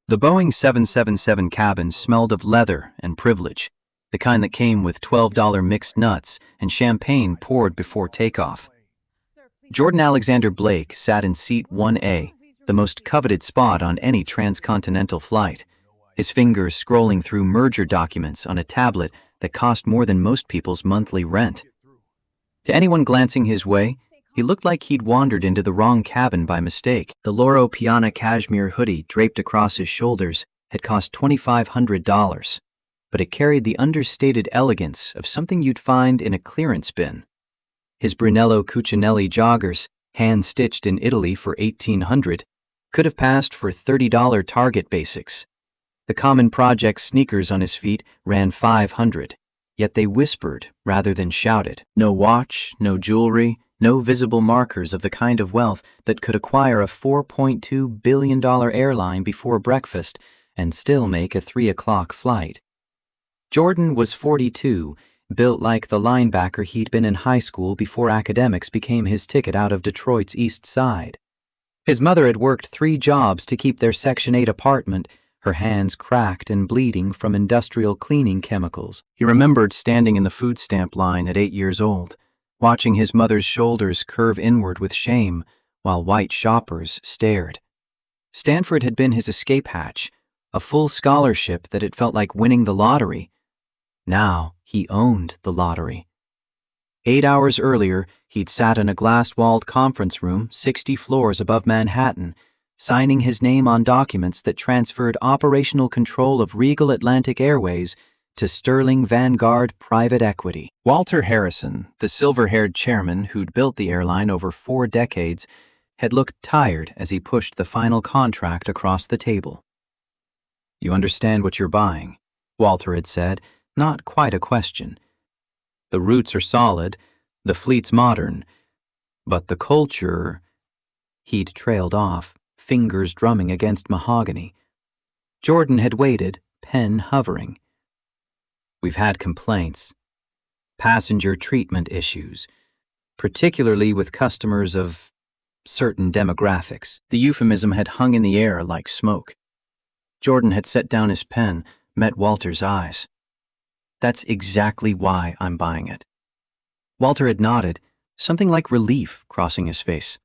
The Boeing 777 cabin smelled of leather and privilege, the kind that came with $12 mixed nuts and champagne poured before takeoff. Jordan Alexander Blake sat in seat 1A, the most coveted spot on any transcontinental flight, his fingers scrolling through merger documents on a tablet that cost more than most people's monthly rent. To anyone glancing his way, he looked like he'd wandered into the wrong cabin by mistake. The Loro Piana cashmere hoodie draped across his shoulders had cost $2,500, but it carried the understated elegance of something you'd find in a clearance bin. His Brunello Cucinelli joggers, hand-stitched in Italy for $1,800, could have passed for $30 Target basics. The Common Project sneakers on his feet ran $500, yet they whispered rather than shouted. No watch, no jewelry, no visible markers of the kind of wealth that could acquire a $4.2 billion airline before breakfast and still make a 3 o'clock flight. Jordan was 42, built like the linebacker he'd been in high school before academics became his ticket out of Detroit's East Side. His mother had worked 3 jobs to keep their Section 8 apartment, her hands cracked and bleeding from industrial cleaning chemicals. He remembered standing in the food stamp line at 8 years old, watching his mother's shoulders curve inward with shame while white shoppers stared. Stanford had been his escape hatch, a full scholarship that had felt like winning the lottery. Now he owned the lottery. 8 hours earlier, he'd sat in a glass-walled conference room 60 floors above Manhattan, signing his name on documents that transferred operational control of Regal Atlantic Airways to Sterling Vanguard Private Equity. Walter Harrison, the silver-haired chairman who'd built the airline over 4 decades, had looked tired as he pushed the final contract across the table. "You understand what you're buying," Walter had said, not quite a question. "The roots are solid, the fleet's modern, but the culture—" He'd trailed off, fingers drumming against mahogany. Jordan had waited, pen hovering. "We've had complaints. Passenger treatment issues, particularly with customers of certain demographics." The euphemism had hung in the air like smoke. Jordan had set down his pen, met Walter's eyes. "That's exactly why I'm buying it." Walter had nodded, something like relief crossing his face.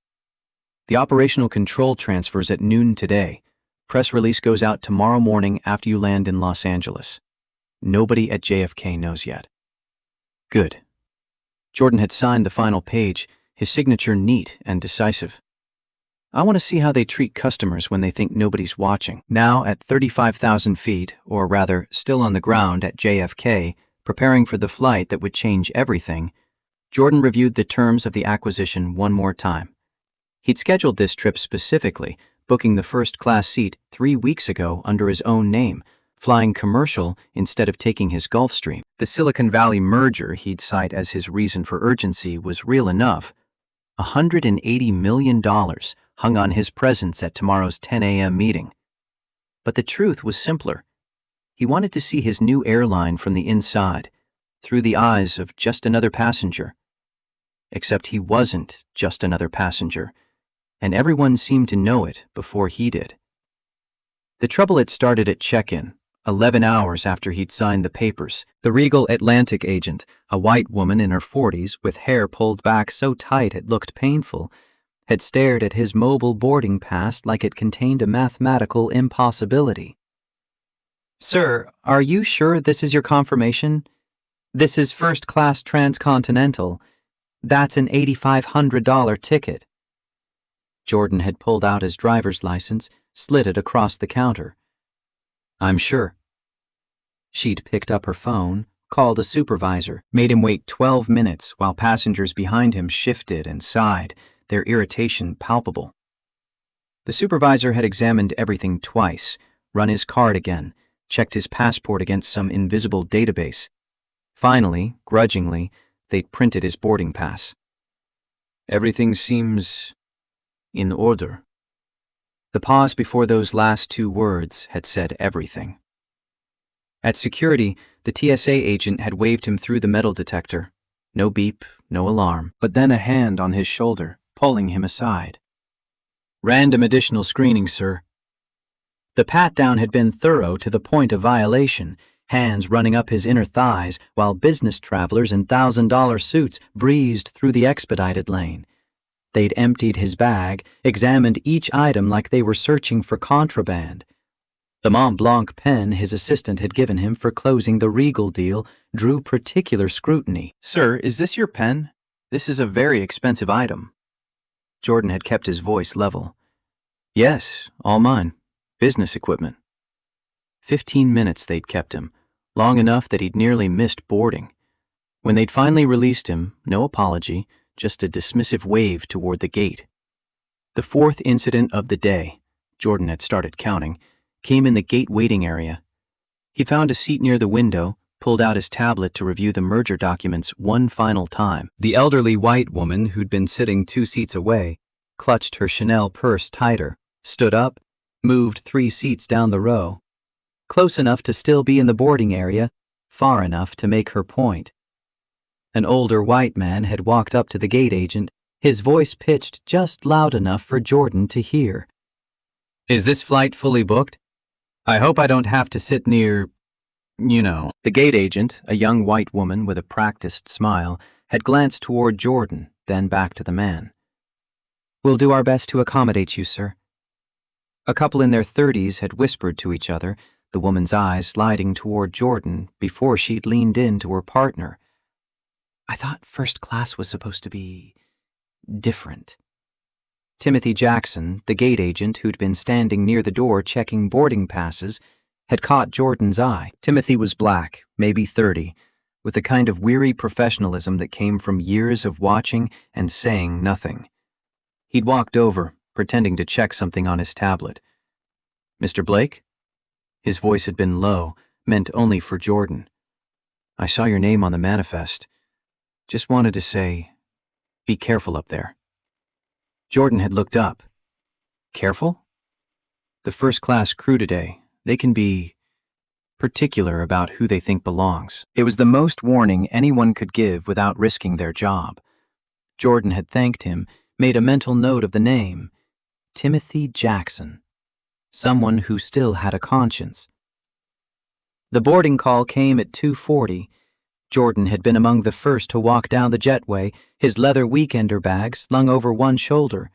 "The operational control transfers at noon today. Press release goes out tomorrow morning after you land in Los Angeles. Nobody at JFK knows yet." Good. Jordan had signed the final page, his signature neat and decisive. "I want to see how they treat customers when they think nobody's watching." Now at 35,000 feet, or rather still on the ground at JFK, preparing for the flight that would change everything, Jordan reviewed the terms of the acquisition one more time. He'd scheduled this trip specifically, booking the first-class seat 3 weeks ago under his own name, flying commercial instead of taking his Gulfstream. The Silicon Valley merger he'd cite as his reason for urgency was real enough. $180 million hung on his presence at tomorrow's 10 a.m. meeting. But the truth was simpler. He wanted to see his new airline from the inside, through the eyes of just another passenger. Except he wasn't just another passenger, and everyone seemed to know it before he did. The trouble had started at check-in, 11 hours after he'd signed the papers. The Regal Atlantic agent, a white woman in her 40s with hair pulled back so tight it looked painful, had stared at his mobile boarding pass like it contained a mathematical impossibility. "Sir, are you sure this is your confirmation? This is first-class transcontinental. That's an $8,500 ticket." Jordan had pulled out his driver's license, slid it across the counter. "I'm sure." She'd picked up her phone, called a supervisor, made him wait 12 minutes while passengers behind him shifted and sighed, their irritation palpable. The supervisor had examined everything twice, run his card again, checked his passport against some invisible database. Finally, grudgingly, they'd printed his boarding pass. "Everything seems in order." The pause before those last 2 words had said everything. At security, the TSA agent had waved him through the metal detector. No beep, no alarm, but then a hand on his shoulder, pulling him aside. "Random additional screening, sir." The pat-down had been thorough to the point of violation, hands running up his inner thighs while business travelers in $1,000 suits breezed through the expedited lane. They'd emptied his bag, examined each item like they were searching for contraband. The Mont Blanc pen his assistant had given him for closing the Regal deal drew particular scrutiny. "Sir, is this your pen? This is a very expensive item." Jordan had kept his voice level. "Yes, all mine. Business equipment." 15 minutes they'd kept him, long enough that he'd nearly missed boarding. When they'd finally released him, no apology, just a dismissive wave toward the gate. The fourth incident of the day, Jordan had started counting, came in the gate waiting area. He found a seat near the window, pulled out his tablet to review the merger documents one final time. The elderly white woman who'd been sitting 2 seats away clutched her Chanel purse tighter, stood up, moved 3 seats down the row. Close enough to still be in the boarding area, far enough to make her point. An older white man had walked up to the gate agent, his voice pitched just loud enough for Jordan to hear. "Is this flight fully booked? I hope I don't have to sit near, you know." The gate agent, a young white woman with a practiced smile, had glanced toward Jordan, then back to the man. "We'll do our best to accommodate you, sir." A couple in their 30s had whispered to each other, the woman's eyes sliding toward Jordan before she'd leaned in to her partner. "I thought first class was supposed to be different." Timothy Jackson, the gate agent who'd been standing near the door checking boarding passes, had caught Jordan's eye. Timothy was black, maybe 30, with the kind of weary professionalism that came from years of watching and saying nothing. He'd walked over, pretending to check something on his tablet. "Mr. Blake?" His voice had been low, meant only for Jordan. "I saw your name on the manifest. Just wanted to say, be careful up there." Jordan had looked up. "Careful?" "The first-class crew today, they can be particular about who they think belongs." It was the most warning anyone could give without risking their job. Jordan had thanked him, made a mental note of the name. Timothy Jackson. Someone who still had a conscience. The boarding call came at 2:40. Jordan had been among the first to walk down the jetway, his leather weekender bag slung over one shoulder.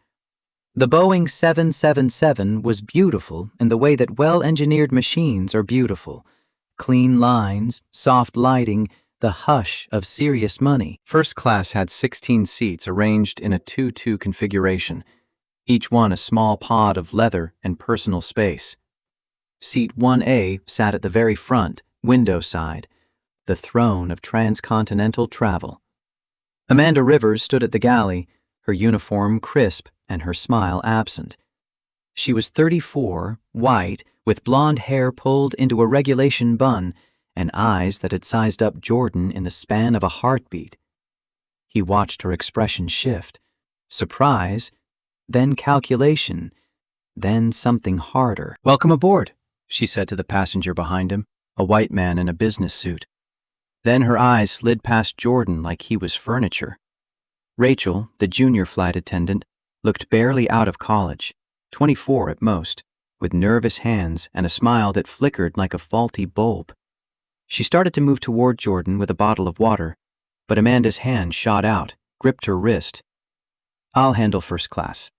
The Boeing 777 was beautiful in the way that well-engineered machines are beautiful. Clean lines, soft lighting, the hush of serious money. First class had 16 seats arranged in a 2-2 configuration, each one a small pod of leather and personal space. Seat 1A sat at the very front, window side, the throne of transcontinental travel. Amanda Rivers stood at the galley, her uniform crisp and her smile absent. She was 34, white, with blonde hair pulled into a regulation bun and eyes that had sized up Jordan in the span of a heartbeat. He watched her expression shift. Surprise, then calculation, then something harder. "Welcome aboard," she said to the passenger behind him, a white man in a business suit. Then her eyes slid past Jordan like he was furniture. Rachel, the junior flight attendant, looked barely out of college, 24 at most, with nervous hands and a smile that flickered like a faulty bulb. She started to move toward Jordan with a bottle of water, but Amanda's hand shot out, gripped her wrist. "I'll handle first class.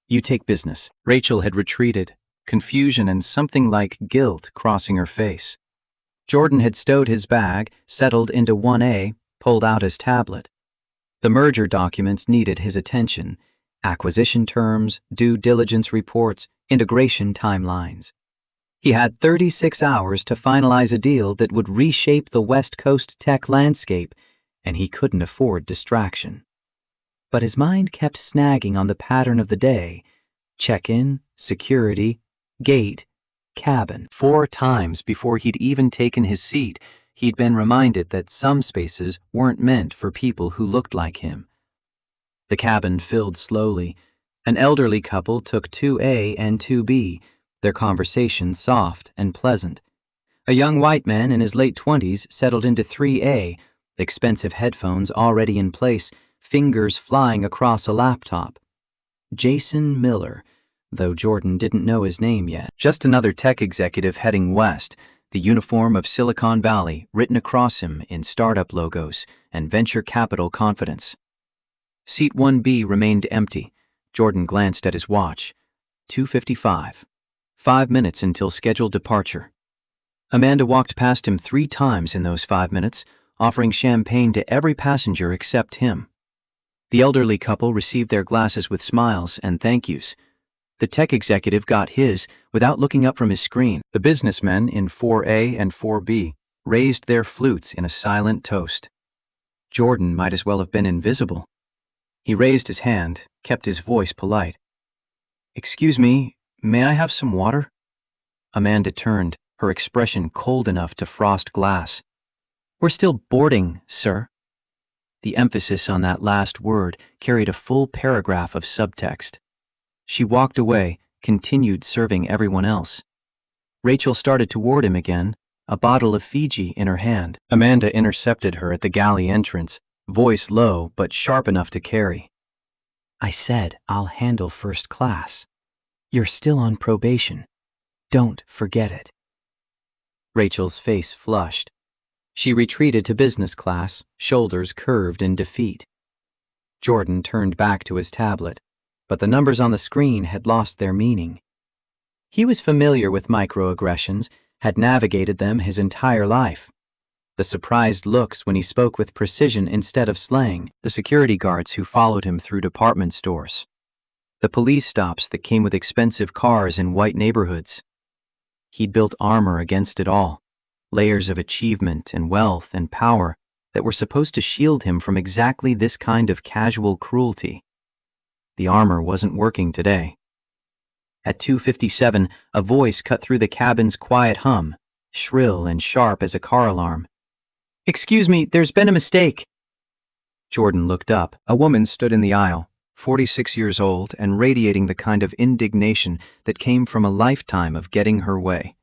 You take business." Rachel had retreated, confusion and something like guilt crossing her face. Jordan had stowed his bag, settled into 1A, pulled out his tablet. The merger documents needed his attention. Acquisition terms, due diligence reports, integration timelines. He had 36 hours to finalize a deal that would reshape the West Coast tech landscape, and he couldn't afford distraction. But his mind kept snagging on the pattern of the day: check-in, security, gate, cabin. 4 times before he'd even taken his seat, he'd been reminded that some spaces weren't meant for people who looked like him. The cabin filled slowly. An elderly couple took 2A and 2B, their conversation soft and pleasant. A young white man in his late 20s settled into 3A, expensive headphones already in place, fingers flying across a laptop. Jason Miller, though Jordan didn't know his name yet. Just another tech executive heading west, the uniform of Silicon Valley written across him in startup logos and venture capital confidence. Seat 1B remained empty. Jordan glanced at his watch. 2:55. 5 minutes until scheduled departure. Amanda walked past him 3 times in those 5 minutes, offering champagne to every passenger except him. The elderly couple received their glasses with smiles and thank yous. The tech executive got his without looking up from his screen. The businessmen in 4A and 4B raised their flutes in a silent toast. Jordan might as well have been invisible. He raised his hand, kept his voice polite. "Excuse me, may I have some water?" Amanda turned, her expression cold enough to frost glass. "We're still boarding, sir." The emphasis on that last word carried a full paragraph of subtext. She walked away, continued serving everyone else. Rachel started toward him again, a bottle of Fiji in her hand. Amanda intercepted her at the galley entrance, voice low but sharp enough to carry. "I said I'll handle first class. You're still on probation. Don't forget it." Rachel's face flushed. She retreated to business class, shoulders curved in defeat. Jordan turned back to his tablet, but the numbers on the screen had lost their meaning. He was familiar with microaggressions, had navigated them his entire life. The surprised looks when he spoke with precision instead of slang, the security guards who followed him through department stores, the police stops that came with expensive cars in white neighborhoods. He'd built armor against it all, layers of achievement and wealth and power that were supposed to shield him from exactly this kind of casual cruelty. The armor wasn't working today. At 2:57, a voice cut through the cabin's quiet hum, shrill and sharp as a car alarm. "Excuse me, there's been a mistake." Jordan looked up. A woman stood in the aisle, 46 years old and radiating the kind of indignation that came from a lifetime of getting her way.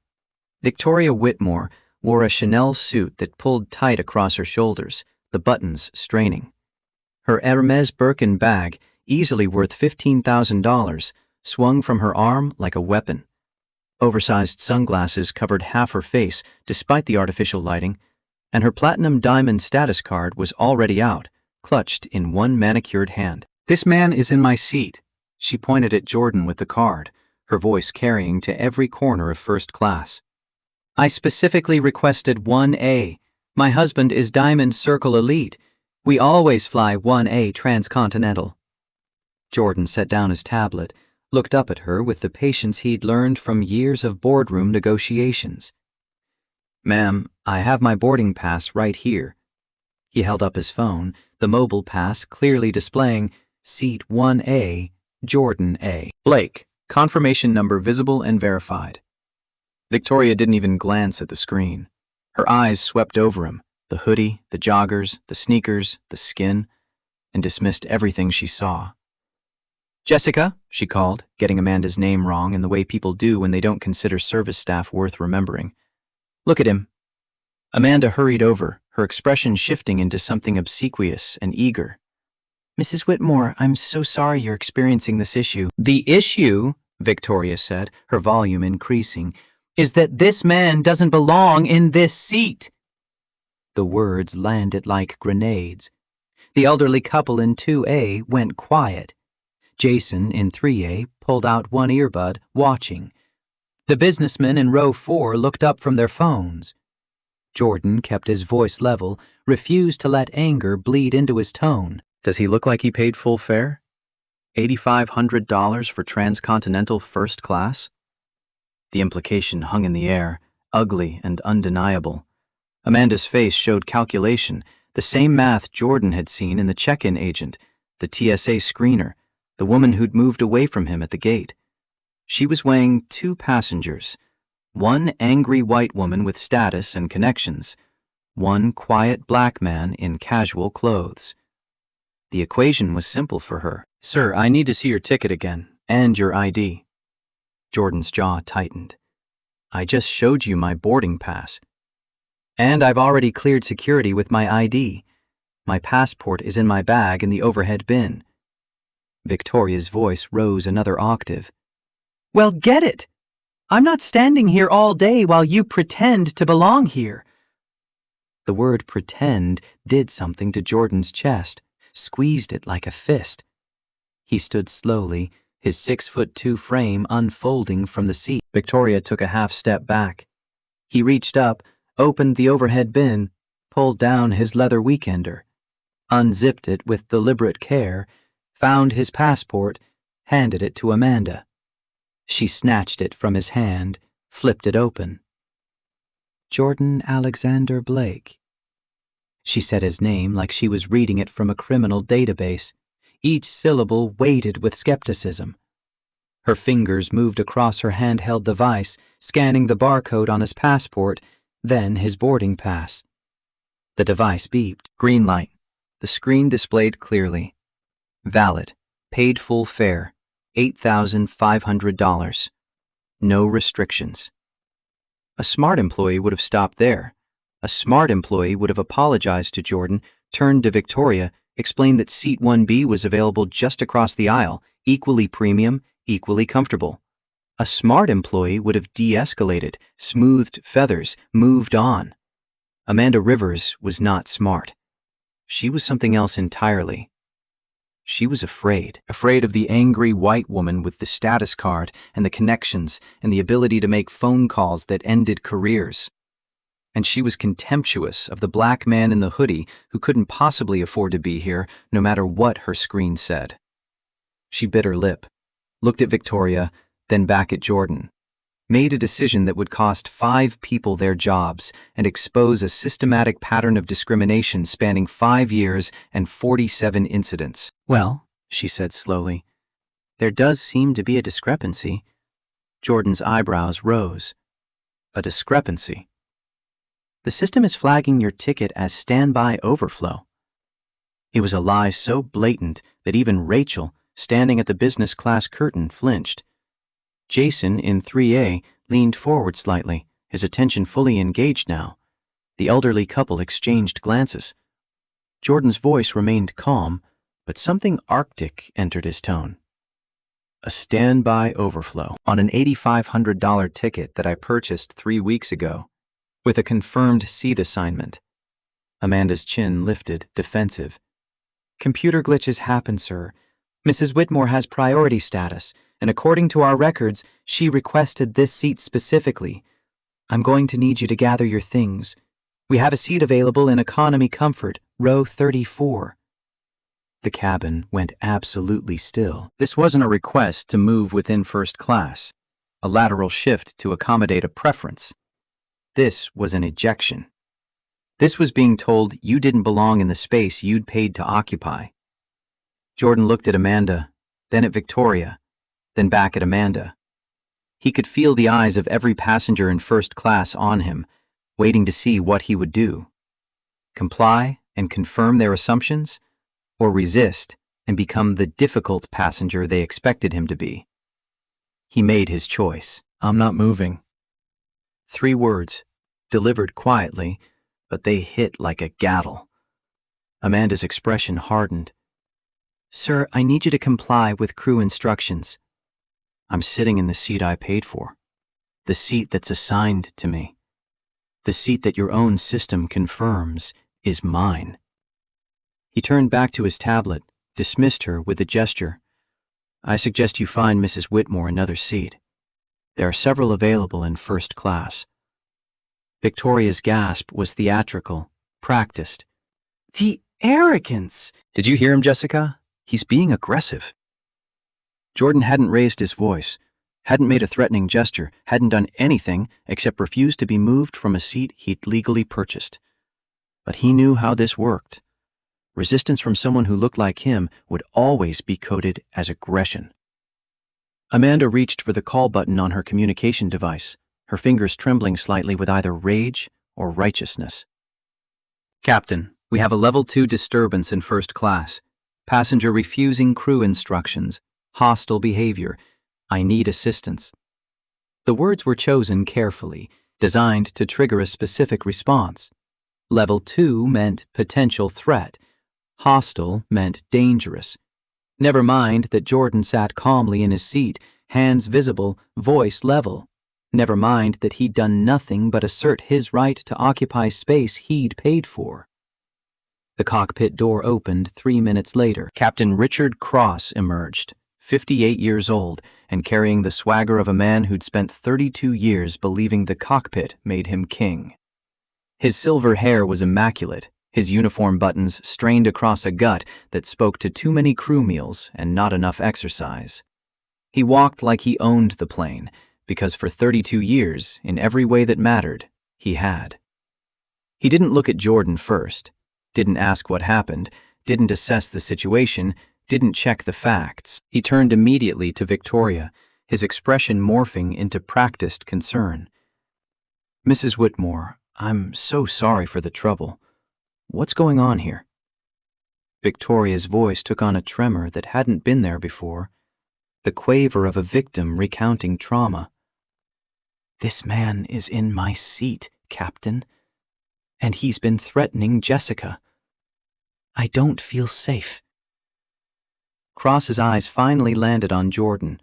Victoria Whitmore wore a Chanel suit that pulled tight across her shoulders, the buttons straining. Her Hermes Birkin bag, easily worth $15,000, swung from her arm like a weapon. Oversized sunglasses covered half her face despite the artificial lighting, and her platinum diamond status card was already out, clutched in one manicured hand. "This man is in my seat." She pointed at Jordan with the card, her voice carrying to every corner of first class. "I specifically requested 1A. My husband is Diamond Circle Elite. We always fly 1A transcontinental." Jordan set down his tablet, looked up at her with the patience he'd learned from years of boardroom negotiations. "Ma'am, I have my boarding pass right here." He held up his phone, the mobile pass clearly displaying Seat 1A, Jordan A. Blake, confirmation number visible and verified. Victoria didn't even glance at the screen. Her eyes swept over him, the hoodie, the joggers, the sneakers, the skin, and dismissed everything she saw. "Jessica," she called, getting Amanda's name wrong in the way people do when they don't consider service staff worth remembering. "Look at him." Amanda hurried over, her expression shifting into something obsequious and eager. "Mrs. Whitmore, I'm so sorry you're experiencing this issue." "The issue," Victoria said, her volume increasing, "is that this man doesn't belong in this seat." The words landed like grenades. The elderly couple in 2A went quiet. Jason in 3A pulled out one earbud, watching. The businessmen in row 4 looked up from their phones. Jordan kept his voice level, refused to let anger bleed into his tone. "Does he look like he paid full fare? $8,500 for transcontinental first class?" The implication hung in the air, ugly and undeniable. Amanda's face showed calculation, the same math Jordan had seen in the check-in agent, the TSA screener, the woman who'd moved away from him at the gate. She was weighing 2 passengers, one angry white woman with status and connections, one quiet black man in casual clothes. The equation was simple for her. "Sir, I need to see your ticket again, and your ID." Jordan's jaw tightened. "I just showed you my boarding pass. And I've already cleared security with my ID. My passport is in my bag in the overhead bin." Victoria's voice rose another octave. Well, get it! I'm not standing here all day while you pretend to belong here. The word pretend did something to Jordan's chest, squeezed it like a fist. He stood slowly, his 6'2" frame unfolding from the seat. Victoria took a half step back. He reached up, opened the overhead bin, pulled down his leather weekender, unzipped it with deliberate care, found his passport, handed it to Amanda. She snatched it from his hand, flipped it open. Jordan Alexander Blake. She said his name like she was reading it from a criminal database, each syllable weighted with skepticism. Her fingers moved across her handheld device, scanning the barcode on his passport, then his boarding pass. The device beeped. Green light. The screen displayed clearly. Valid. Paid full fare. $8,500. No restrictions. A smart employee would have stopped there. A smart employee would have apologized to Jordan, turned to Victoria, explained that seat 1B was available just across the aisle, equally premium, equally comfortable. A smart employee would have de-escalated, smoothed feathers, moved on. Amanda Rivers was not smart. She was something else entirely. She was afraid of the angry white woman with the status card and the connections and the ability to make phone calls that ended careers. And she was contemptuous of the black man in the hoodie who couldn't possibly afford to be here no matter what her screen said. She bit her lip, looked at Victoria, then back at Jordan, made a decision that would cost 5 people their jobs and expose a systematic pattern of discrimination spanning 5 years and 47 incidents. Well, she said slowly, there does seem to be a discrepancy. Jordan's eyebrows rose. A discrepancy. The system is flagging your ticket as standby overflow. It was a lie so blatant that even Rachel, standing at the business class curtain, flinched. Jason, in 3A, leaned forward slightly, his attention fully engaged now. The elderly couple exchanged glances. Jordan's voice remained calm, but something arctic entered his tone. A standby overflow on an $8,500 ticket that I purchased 3 weeks ago, with a confirmed seat assignment. Amanda's chin lifted, defensive. Computer glitches happen, sir. Mrs. Whitmore has priority status, and according to our records, she requested this seat specifically. I'm going to need you to gather your things. We have a seat available in economy comfort, row 34. The cabin went absolutely still. This wasn't a request to move within first class, a lateral shift to accommodate a preference. This was an ejection. This was being told you didn't belong in the space you'd paid to occupy. Jordan looked at Amanda, then at Victoria, then back at Amanda. He could feel the eyes of every passenger in first class on him, waiting to see what he would do. Comply and confirm their assumptions, or resist and become the difficult passenger they expected him to be. He made his choice. I'm not moving. 3 words, delivered quietly, but they hit like a gattle. Amanda's expression hardened. Sir, I need you to comply with crew instructions. I'm sitting in the seat I paid for, the seat that's assigned to me, the seat that your own system confirms is mine. He turned back to his tablet, dismissed her with a gesture. I suggest you find Mrs. Whitmore another seat. There are several available in first class. Victoria's gasp was theatrical, practiced. The arrogance! Did you hear him, Jessica? He's being aggressive. Jordan hadn't raised his voice, hadn't made a threatening gesture, hadn't done anything except refuse to be moved from a seat he'd legally purchased. But he knew how this worked. Resistance from someone who looked like him would always be coded as aggression. Amanda reached for the call button on her communication device, her fingers trembling slightly with either rage or righteousness. Captain, we have a level 2 disturbance in first class. Passenger refusing crew instructions. Hostile behavior. I need assistance. The words were chosen carefully, designed to trigger a specific response. Level 2 meant potential threat. Hostile meant dangerous. Never mind that Jordan sat calmly in his seat, hands visible, voice level. Never mind that he'd done nothing but assert his right to occupy space he'd paid for. The cockpit door opened 3 minutes later. Captain Richard Cross emerged, 58 years old, and carrying the swagger of a man who'd spent 32 years believing the cockpit made him king. His silver hair was immaculate, his uniform buttons strained across a gut that spoke to too many crew meals and not enough exercise. He walked like he owned the plane, because for 32 years, in every way that mattered, he had. He didn't look at Jordan first, didn't ask what happened, didn't assess the situation, didn't check the facts. He turned immediately to Victoria, his expression morphing into practiced concern. "Mrs. Whitmore, I'm so sorry for the trouble. What's going on here?" Victoria's voice took on a tremor that hadn't been there before, the quaver of a victim recounting trauma. "This man is in my seat, Captain, and he's been threatening Jessica. I don't feel safe." Cross's eyes finally landed on Jordan.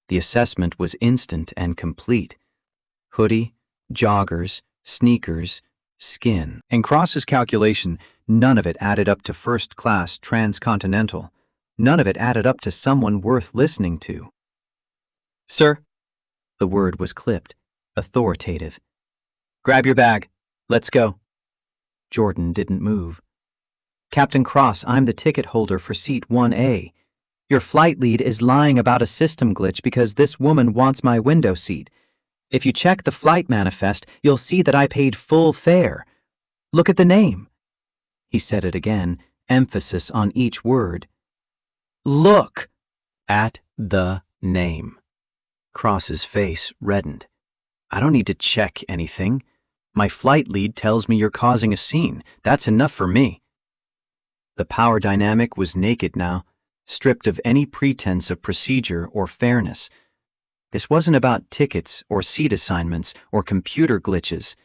The assessment was instant and complete. Hoodie, joggers, sneakers, skin. In Cross's calculation, none of it added up to first-class transcontinental. None of it added up to someone worth listening to. "Sir," the word was clipped, authoritative. "Grab your bag. Let's go." Jordan didn't move. "Captain Cross, I'm the ticket holder for seat 1A. Your flight lead is lying about a system glitch because this woman wants my window seat. If you check the flight manifest, you'll see that I paid full fare. Look at the name." He said it again, emphasis on each word. "Look at the name." Cross's face reddened. "I don't need to check anything. My flight lead tells me you're causing a scene. That's enough for me." The power dynamic was naked now, stripped of any pretense of procedure or fairness. This wasn't about tickets or seat assignments or computer glitches.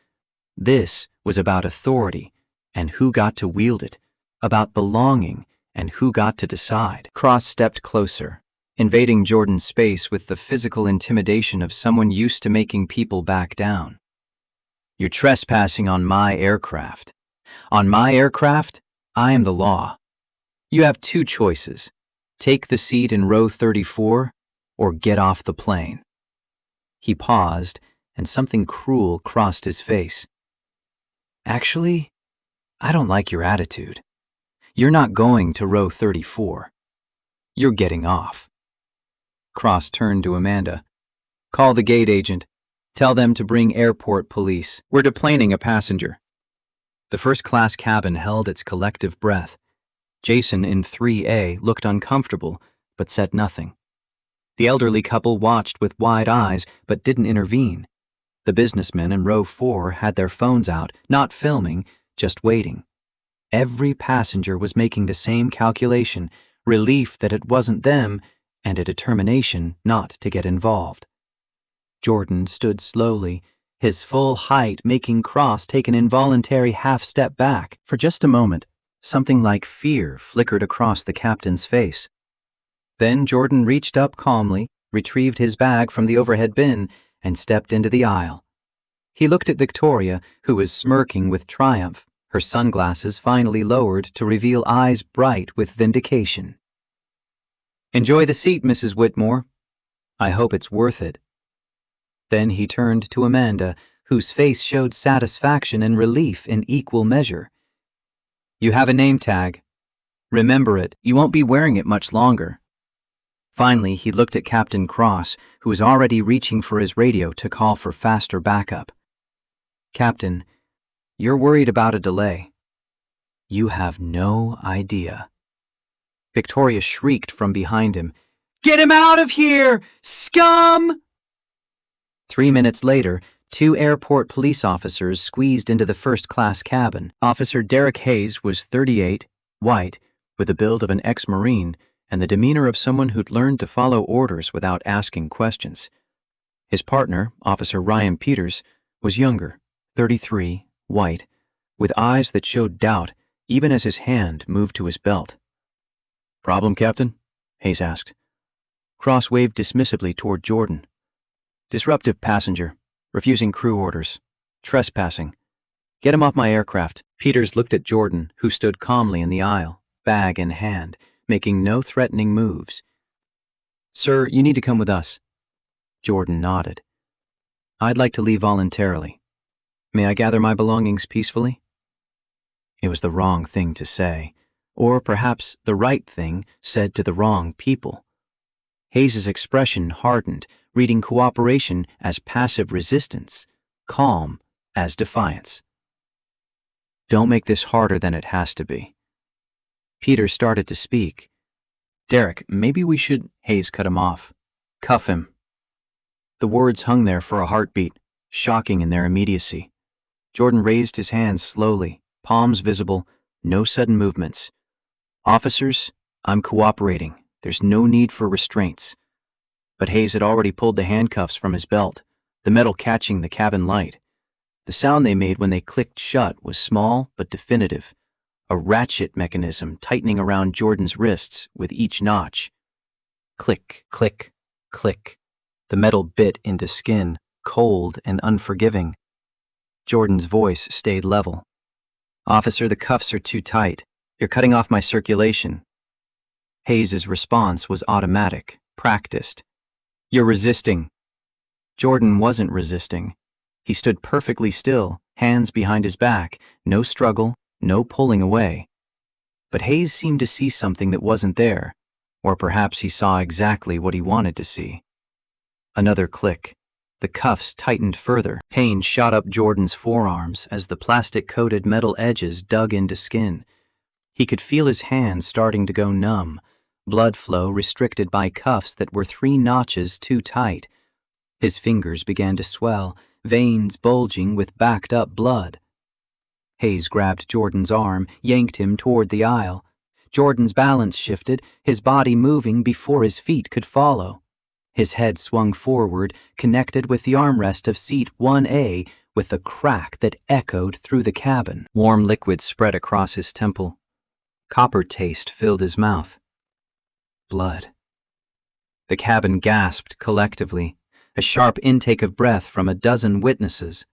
This was about authority and who got to wield it, about belonging and who got to decide. Cross stepped closer, invading Jordan's space with the physical intimidation of someone used to making people back down. "You're trespassing on my aircraft. On my aircraft, I am the law. You have two choices. Take the seat in row 34 or get off the plane." He paused, and something cruel crossed his face. "Actually, I don't like your attitude. You're not going to row 34. You're getting off." Cross turned to Amanda. "Call the gate agent. Tell them to bring airport police. We're deplaning a passenger." The first-class cabin held its collective breath. Jason in 3A looked uncomfortable, but said nothing. The elderly couple watched with wide eyes, but didn't intervene. The businessmen in row 4 had their phones out, not filming, just waiting. Every passenger was making the same calculation, relief that it wasn't them, and a determination not to get involved. Jordan stood slowly, his full height making Cross take an involuntary half-step back. For just a moment, something like fear flickered across the captain's face. Then Jordan reached up calmly, retrieved his bag from the overhead bin, and stepped into the aisle. He looked at Victoria, who was smirking with triumph, her sunglasses finally lowered to reveal eyes bright with vindication. "Enjoy the seat, Mrs. Whitmore. I hope it's worth it." Then he turned to Amanda, whose face showed satisfaction and relief in equal measure. "You have a name tag. Remember it. You won't be wearing it much longer." Finally, he looked at Captain Cross, who was already reaching for his radio to call for faster backup. "Captain, you're worried about a delay." "You have no idea." Victoria shrieked from behind him. "Get him out of here, scum!" 3 minutes later, 2 airport police officers squeezed into the first-class cabin. Officer Derek Hayes was 38, white, with the build of an ex-Marine and the demeanor of someone who'd learned to follow orders without asking questions. His partner, Officer Ryan Peters, was younger, 33, white, with eyes that showed doubt even as his hand moved to his belt. "Problem, Captain?" Hayes asked. Cross waved dismissively toward Jordan. Disruptive passenger, refusing crew orders, trespassing. Get him off my aircraft. Peters looked at Jordan, who stood calmly in the aisle, bag in hand, making no threatening moves. Sir, you need to come with us. Jordan nodded. I'd like to leave voluntarily. May I gather my belongings peacefully? It was the wrong thing to say, or perhaps the right thing said to the wrong people. Hayes's expression hardened, reading cooperation as passive resistance, calm as defiance. Don't make this harder than it has to be. Peter started to speak. Derek, maybe we should... Hayes cut him off. Cuff him. The words hung there for a heartbeat, shocking in their immediacy. Jordan raised his hands slowly, palms visible, no sudden movements. Officers, I'm cooperating. There's no need for restraints. But Hayes had already pulled the handcuffs from his belt, the metal catching the cabin light. The sound they made when they clicked shut was small but definitive, a ratchet mechanism tightening around Jordan's wrists with each notch. Click, click, click. The metal bit into skin, cold and unforgiving. Jordan's voice stayed level. Officer, the cuffs are too tight. You're cutting off my circulation. Hayes's response was automatic, practiced. You're resisting. Jordan wasn't resisting. He stood perfectly still, hands behind his back, no struggle, no pulling away. But Hayes seemed to see something that wasn't there, or perhaps he saw exactly what he wanted to see. Another click. The cuffs tightened further. Pain shot up Jordan's forearms as the plastic-coated metal edges dug into skin. He could feel his hands starting to go numb, blood flow restricted by cuffs that were 3 notches too tight. His fingers began to swell, veins bulging with backed-up blood. Hayes grabbed Jordan's arm, yanked him toward the aisle. Jordan's balance shifted, his body moving before his feet could follow. His head swung forward, connected with the armrest of seat 1A with a crack that echoed through the cabin. Warm liquid spread across his temple. Copper taste filled his mouth. Blood. The cabin gasped collectively, a sharp intake of breath from a dozen witnesses.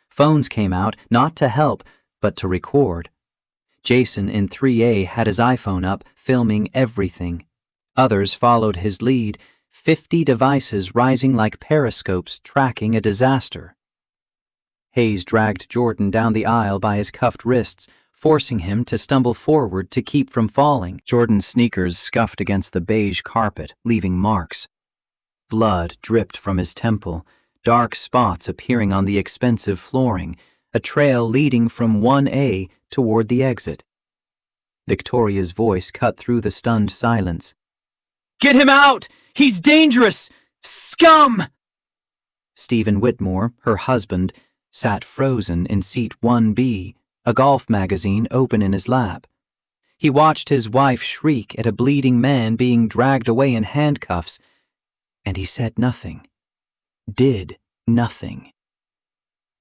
Phones came out, not to help, but to record. Jason in 3A had his iPhone up, filming everything. Others followed his lead, 50 devices rising like periscopes tracking a disaster. Hayes dragged Jordan down the aisle by his cuffed wrists, forcing him to stumble forward to keep from falling. Jordan's sneakers scuffed against the beige carpet, leaving marks. Blood dripped from his temple, dark spots appearing on the expensive flooring, a trail leading from 1A toward the exit. Victoria's voice cut through the stunned silence. Get him out! He's dangerous! Scum! Stephen Whitmore, her husband, sat frozen in seat 1B, a golf magazine open in his lap. He watched his wife shriek at a bleeding man being dragged away in handcuffs, and he said nothing. Did nothing.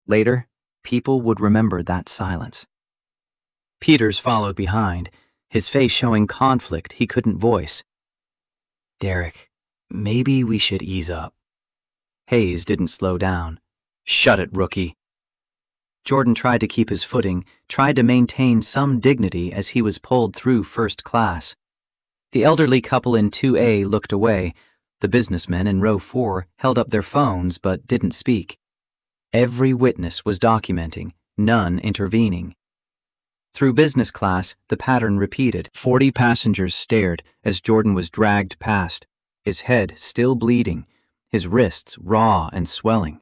Later, people would remember that silence. Peters followed behind, his face showing conflict he couldn't voice. Derek, maybe we should ease up. Hayes didn't slow down. Shut it, rookie. Jordan tried to keep his footing, tried to maintain some dignity as he was pulled through first class. The elderly couple in 2A looked away. The businessmen in row 4 held up their phones but didn't speak. Every witness was documenting, none intervening. Through business class, the pattern repeated. 40 passengers stared as Jordan was dragged past, his head still bleeding, his wrists raw and swelling.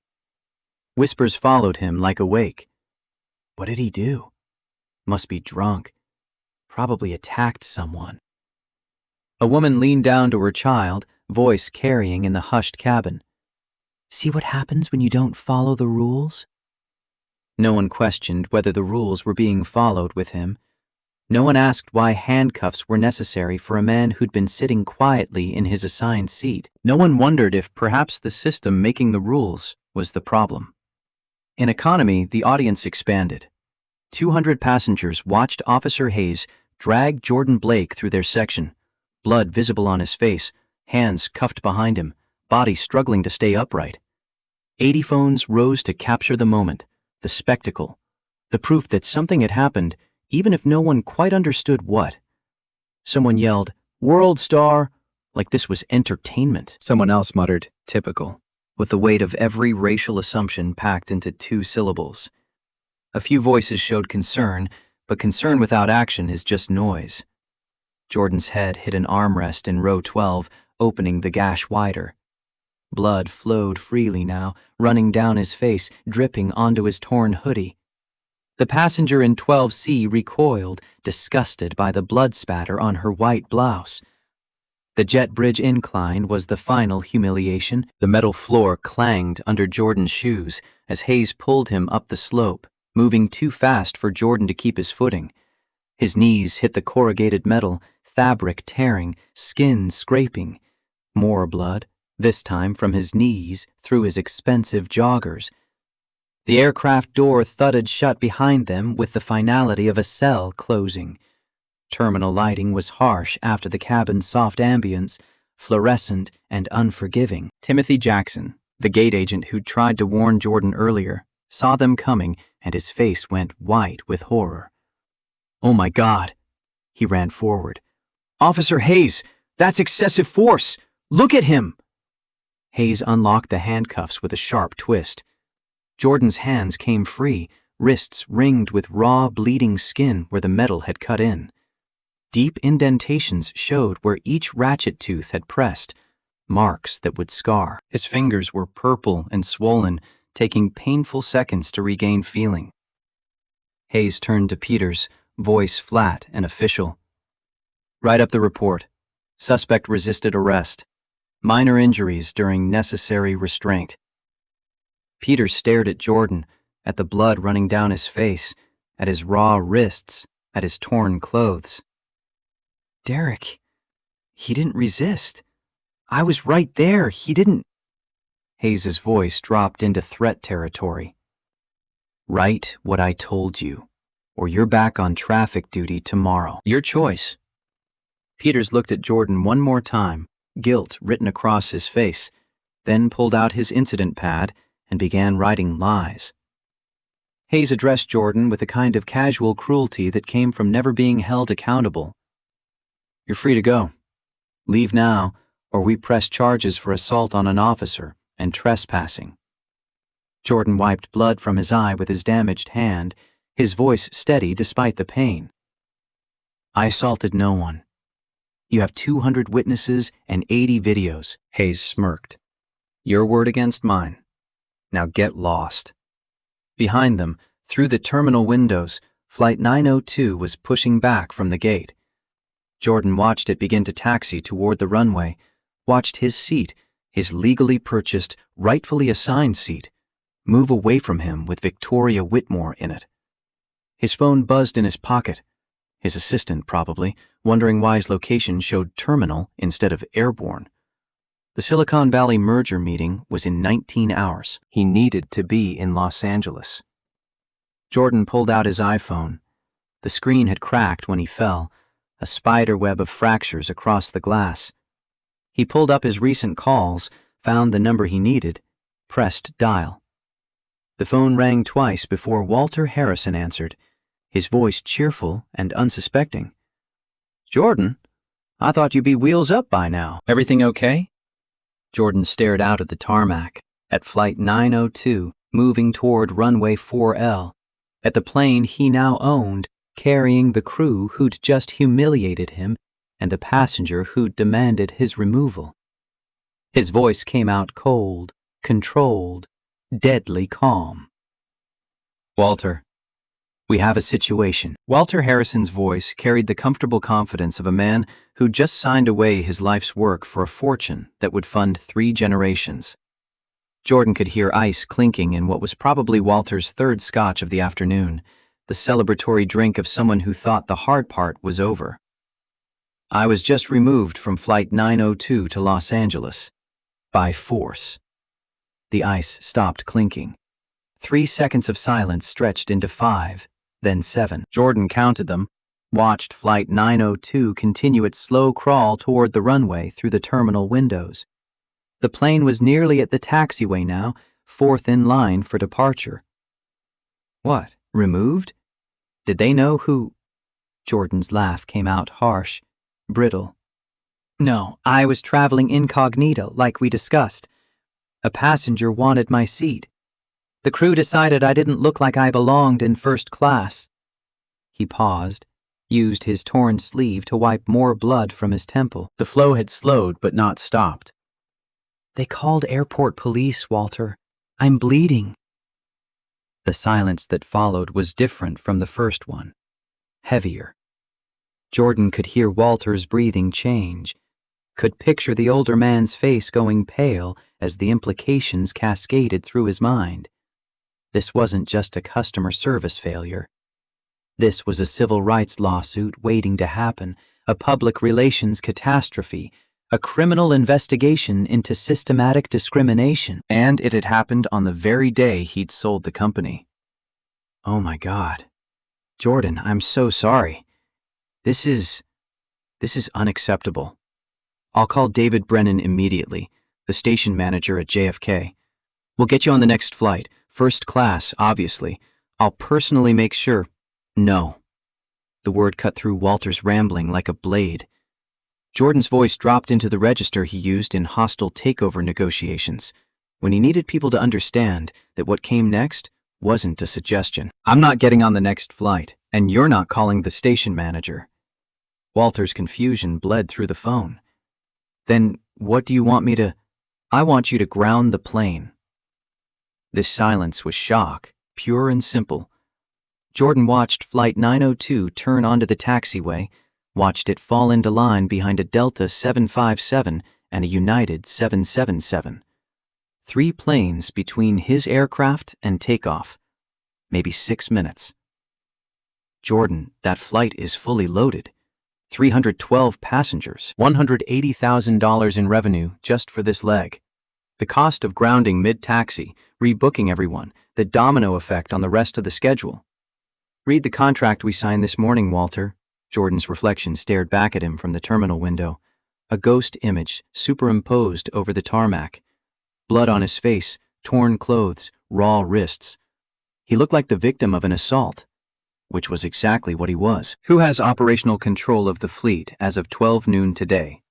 Whispers followed him like a wake. What did he do? Must be drunk. Probably attacked someone. A woman leaned down to her child, voice carrying in the hushed cabin. See what happens when you don't follow the rules? No one questioned whether the rules were being followed with him. No one asked why handcuffs were necessary for a man who'd been sitting quietly in his assigned seat. No one wondered if perhaps the system making the rules was the problem. In economy, the audience expanded. 200 passengers watched Officer Hayes drag Jordan Blake through their section, blood visible on his face, hands cuffed behind him, body struggling to stay upright. 80 phones rose to capture the moment, the spectacle, the proof that something had happened, even if no one quite understood what. Someone yelled, "World Star!" like this was entertainment. Someone else muttered, "Typical," with the weight of every racial assumption packed into 2 syllables. A few voices showed concern, but concern without action is just noise. Jordan's head hit an armrest in row 12, opening the gash wider. Blood flowed freely now, running down his face, dripping onto his torn hoodie. The passenger in 12C recoiled, disgusted by the blood spatter on her white blouse. The jet bridge incline was the final humiliation. The metal floor clanged under Jordan's shoes as Hayes pulled him up the slope, moving too fast for Jordan to keep his footing. His knees hit the corrugated metal, fabric tearing, skin scraping. More blood, this time from his knees through his expensive joggers. The aircraft door thudded shut behind them with the finality of a cell closing. Terminal lighting was harsh after the cabin's soft ambience, fluorescent and unforgiving. Timothy Jackson, the gate agent who'd tried to warn Jordan earlier, saw them coming and his face went white with horror. "Oh my God!" He ran forward. "Officer Hayes, that's excessive force! Look at him!" Hayes unlocked the handcuffs with a sharp twist. Jordan's hands came free, wrists ringed with raw, bleeding skin where the metal had cut in. Deep indentations showed where each ratchet tooth had pressed, marks that would scar. His fingers were purple and swollen, taking painful seconds to regain feeling. Hayes turned to Peters, voice flat and official. "Write up the report. Suspect resisted arrest. Minor injuries during necessary restraint." Peters stared at Jordan, at the blood running down his face, at his raw wrists, at his torn clothes. "Derek, he didn't resist. I was right there, he didn't..." Hayes's voice dropped into threat territory. "Write what I told you, or you're back on traffic duty tomorrow. Your choice." Peters looked at Jordan one more time, guilt written across his face, then pulled out his incident pad and began writing lies. Hayes addressed Jordan with a kind of casual cruelty that came from never being held accountable. "You're free to go. Leave now, or we press charges for assault on an officer and trespassing." Jordan wiped blood from his eye with his damaged hand, his voice steady despite the pain. "I assaulted no one. You have 200 witnesses and 80 videos." Hayes smirked. "Your word against mine. Now get lost." Behind them, through the terminal windows, Flight 902 was pushing back from the gate. Jordan watched it begin to taxi toward the runway, watched his seat, his legally purchased, rightfully assigned seat, move away from him with Victoria Whitmore in it. His phone buzzed in his pocket. His assistant, probably, wondering why his location showed terminal instead of airborne. The Silicon Valley merger meeting was in 19 hours. He needed to be in Los Angeles. Jordan pulled out his iPhone. The screen had cracked when he fell, a spider web of fractures across the glass. He pulled up his recent calls, found the number he needed, pressed dial. The phone rang twice before Walter Harrison answered, his voice cheerful and unsuspecting. "Jordan, I thought you'd be wheels up by now. Everything okay?" Jordan stared out at the tarmac, at Flight 902 moving toward runway 4L, at the plane he now owned, carrying the crew who'd just humiliated him and the passenger who'd demanded his removal. His voice came out cold, controlled, deadly calm. "Walter, we have a situation." Walter Harrison's voice carried the comfortable confidence of a man who'd just signed away his life's work for a fortune that would fund 3 generations. Jordan could hear ice clinking in what was probably Walter's third scotch of the afternoon, the celebratory drink of someone who thought the hard part was over. "I was just removed from Flight 902 to Los Angeles. By force." The ice stopped clinking. 3 seconds of silence stretched into 5, then 7. Jordan counted them. watched Flight 902 continue its slow crawl toward the runway through the terminal windows. The plane was nearly at the taxiway now, fourth in line for departure. What, removed? Did they know who? Jordan's laugh came out harsh, brittle. No, I was traveling incognito, like we discussed. A passenger wanted my seat. The crew decided I didn't look like I belonged in first class. He paused, used his torn sleeve to wipe more blood from his temple. The flow had slowed but not stopped. They called airport police, Walter. I'm bleeding. The silence that followed was different from the first one, heavier. Jordan could hear Walter's breathing change, could picture the older man's face going pale as the implications cascaded through his mind. This wasn't just a customer service failure. This was a civil rights lawsuit waiting to happen, a public relations catastrophe, a criminal investigation into systematic discrimination. And it had happened on the very day he'd sold the company. Oh my God. Jordan, I'm so sorry. This is unacceptable. I'll call David Brennan immediately, the station manager at JFK. We'll get you on the next flight, first class, obviously. I'll personally make sure. No. The word cut through Walter's rambling like a blade. Jordan's voice dropped into the register he used in hostile takeover negotiations, when he needed people to understand that what came next wasn't a suggestion. I'm not getting on the next flight, and you're not calling the station manager. Walter's confusion bled through the phone. Then what do you want me to? I want you to ground the plane. This silence was shock, pure and simple. Jordan watched Flight 902 turn onto the taxiway, watched it fall into line behind a Delta 757 and a United 777. 3 planes between his aircraft and takeoff. Maybe 6 minutes. Jordan, that flight is fully loaded. 312 passengers, $180,000 in revenue just for this leg. The cost of grounding mid-taxi, rebooking everyone, the domino effect on the rest of the schedule. Read the contract we signed this morning, Walter. Jordan's reflection stared back at him from the terminal window, a ghost image superimposed over the tarmac. Blood on his face, torn clothes, raw wrists. He looked like the victim of an assault, which was exactly what he was. Who has operational control of the fleet as of 12 noon today?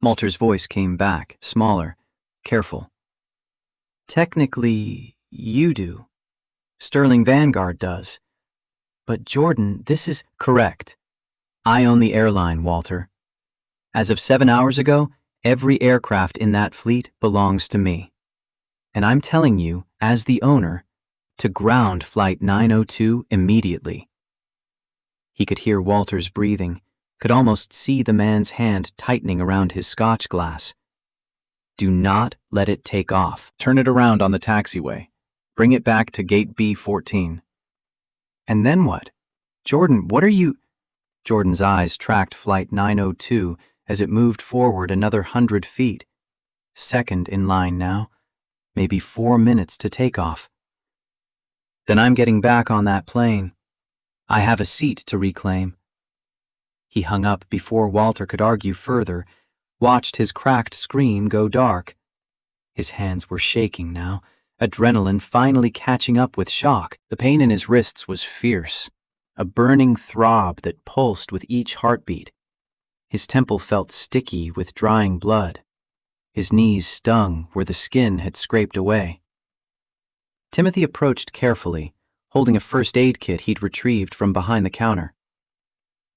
Walter's voice came back, smaller, careful. Technically, you do. Sterling Vanguard does. But Jordan, this is correct. I own the airline, Walter. As of 7 hours ago, every aircraft in that fleet belongs to me. And I'm telling you, as the owner, to ground Flight 902 immediately. He could hear Walter's breathing, could almost see the man's hand tightening around his scotch glass. Do not let it take off. Turn it around on the taxiway. Bring it back to gate B14. And then what? Jordan, what are you? Jordan's eyes tracked Flight 902 as it moved forward another 100 feet. Second in line now. Maybe 4 minutes to take off. Then I'm getting back on that plane. I have a seat to reclaim. He hung up before Walter could argue further, watched his cracked screen go dark. His hands were shaking now, adrenaline finally catching up with shock. The pain in his wrists was fierce, a burning throb that pulsed with each heartbeat. His temple felt sticky with drying blood. His knees stung where the skin had scraped away. Timothy approached carefully, holding a first aid kit he'd retrieved from behind the counter.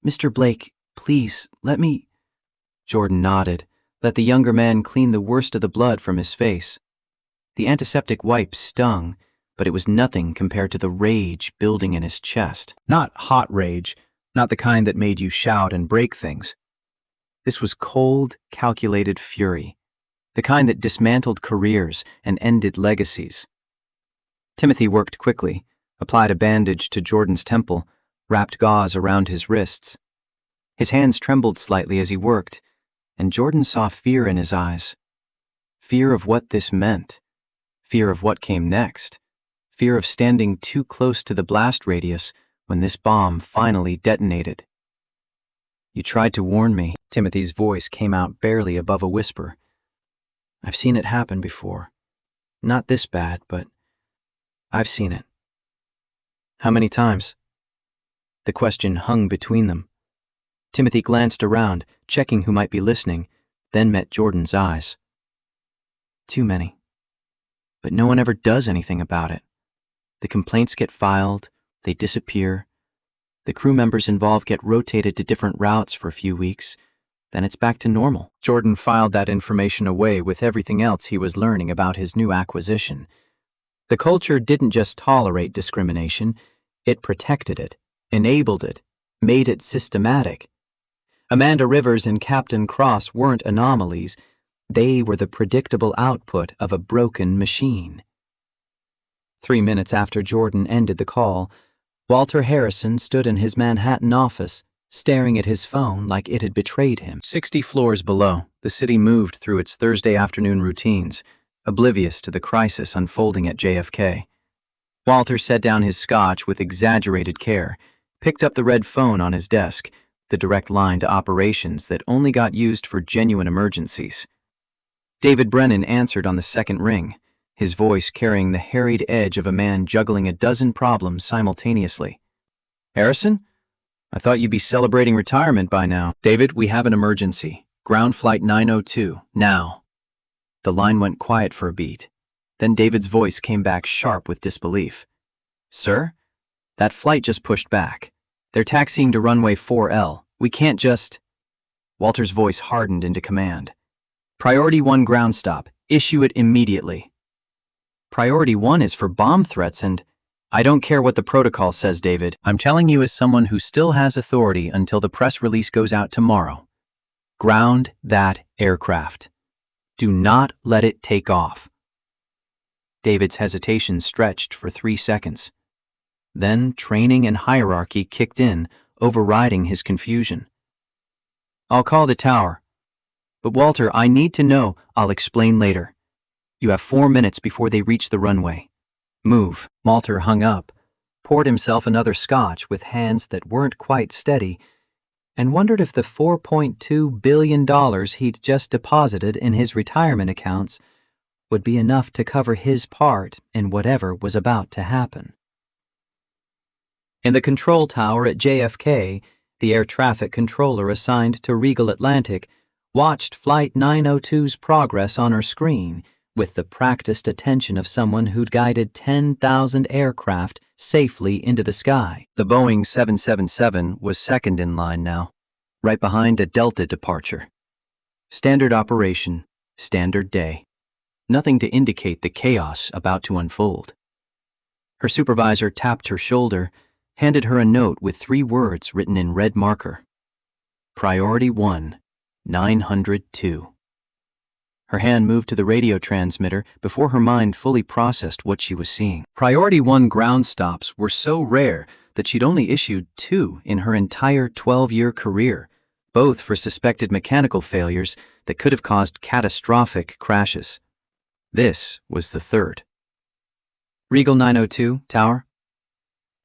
Mr. Blake, please, let me... Jordan nodded, let the younger man clean the worst of the blood from his face. The antiseptic wipe stung, but it was nothing compared to the rage building in his chest. Not hot rage, not the kind that made you shout and break things. This was cold, calculated fury, the kind that dismantled careers and ended legacies. Timothy worked quickly, applied a bandage to Jordan's temple, wrapped gauze around his wrists. His hands trembled slightly as he worked, and Jordan saw fear in his eyes. Fear of what this meant. Fear of what came next. Fear of standing too close to the blast radius when this bomb finally detonated. You tried to warn me. Timothy's voice came out barely above a whisper. I've seen it happen before. Not this bad, but I've seen it. How many times? The question hung between them. Timothy glanced around, checking who might be listening, then met Jordan's eyes. Too many. But no one ever does anything about it. The complaints get filed, they disappear. The crew members involved get rotated to different routes for a few weeks, then it's back to normal. Jordan filed that information away with everything else he was learning about his new acquisition. The culture didn't just tolerate discrimination, it protected it, enabled it, made it systematic. Amanda Rivers and Captain Cross weren't anomalies, they were the predictable output of a broken machine. 3 minutes after Jordan ended the call, Walter Harrison stood in his Manhattan office, staring at his phone like it had betrayed him. 60 floors below, the city moved through its Thursday afternoon routines, oblivious to the crisis unfolding at JFK. Walter set down his scotch with exaggerated care, picked up the red phone on his desk, the direct line to operations that only got used for genuine emergencies. David Brennan answered on the second ring, his voice carrying the harried edge of a man juggling a dozen problems simultaneously. Harrison? I thought you'd be celebrating retirement by now. David, we have an emergency. Ground Flight 902, now. The line went quiet for a beat. Then David's voice came back sharp with disbelief. Sir? That flight just pushed back. They're taxiing to runway 4L. We can't just... Walter's voice hardened into command. Priority 1 ground stop. Issue it immediately. Priority 1 is for bomb threats and... I don't care what the protocol says, David. I'm telling you as someone who still has authority until the press release goes out tomorrow. Ground that aircraft. Do not let it take off. David's hesitation stretched for 3 seconds. Then training and hierarchy kicked in, overriding his confusion. I'll call the tower. But Walter, I need to know. I'll explain later. You have 4 minutes before they reach the runway. Move. Walter hung up, poured himself another scotch with hands that weren't quite steady, and wondered if the $4.2 billion he'd just deposited in his retirement accounts would be enough to cover his part in whatever was about to happen. In the control tower at JFK, the air traffic controller assigned to Regal Atlantic watched Flight 902's progress on her screen with the practiced attention of someone who'd guided 10,000 aircraft safely into the sky. The Boeing 777 was second in line now, right behind a Delta departure. Standard operation, standard day. Nothing to indicate the chaos about to unfold. Her supervisor tapped her shoulder, handed her a note with 3 words written in red marker. Priority 1, 902. Her hand moved to the radio transmitter before her mind fully processed what she was seeing. Priority 1 ground stops were so rare that she'd only issued 2 in her entire 12-year career, both for suspected mechanical failures that could have caused catastrophic crashes. This was the third. Regal 902, tower.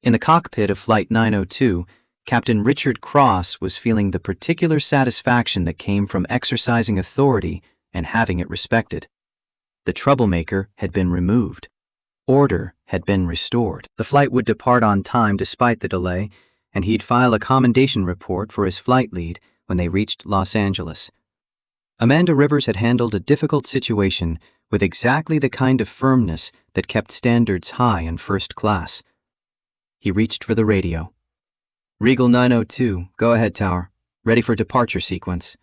In the cockpit of Flight 902, Captain Richard Cross was feeling the particular satisfaction that came from exercising authority and having it respected. The troublemaker had been removed. Order had been restored. The flight would depart on time despite the delay, and he'd file a commendation report for his flight lead when they reached Los Angeles. Amanda Rivers had handled a difficult situation with exactly the kind of firmness that kept standards high in first class. He reached for the radio. Regal 902, go ahead, tower. Ready for departure sequence.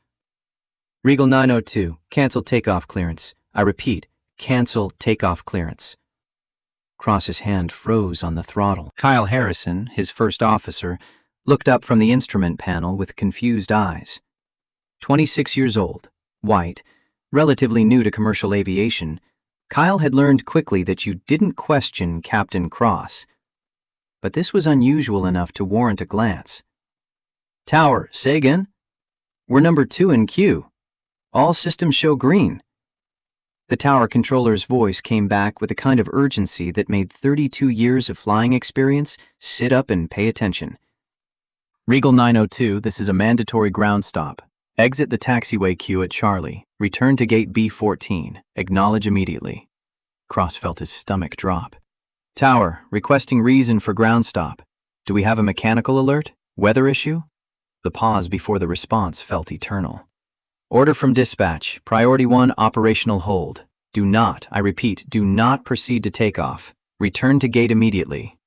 Regal 902, cancel takeoff clearance. I repeat, cancel takeoff clearance. Cross's hand froze on the throttle. Kyle Harrison, his first officer, looked up from the instrument panel with confused eyes. 26 years old, white, relatively new to commercial aviation, Kyle had learned quickly that you didn't question Captain Cross. But this was unusual enough to warrant a glance. Tower, say again? We're number 2 in queue. All systems show green. The tower controller's voice came back with a kind of urgency that made 32 years of flying experience sit up and pay attention. Regal 902, this is a mandatory ground stop. Exit the taxiway queue at Charlie. Return to gate B14. Acknowledge immediately. Cross felt his stomach drop. Tower, requesting reason for ground stop. Do we have a mechanical alert? Weather issue? The pause before the response felt eternal. Order from dispatch. Priority 1, operational hold. Do not, I repeat, do not proceed to takeoff. Return to gate immediately.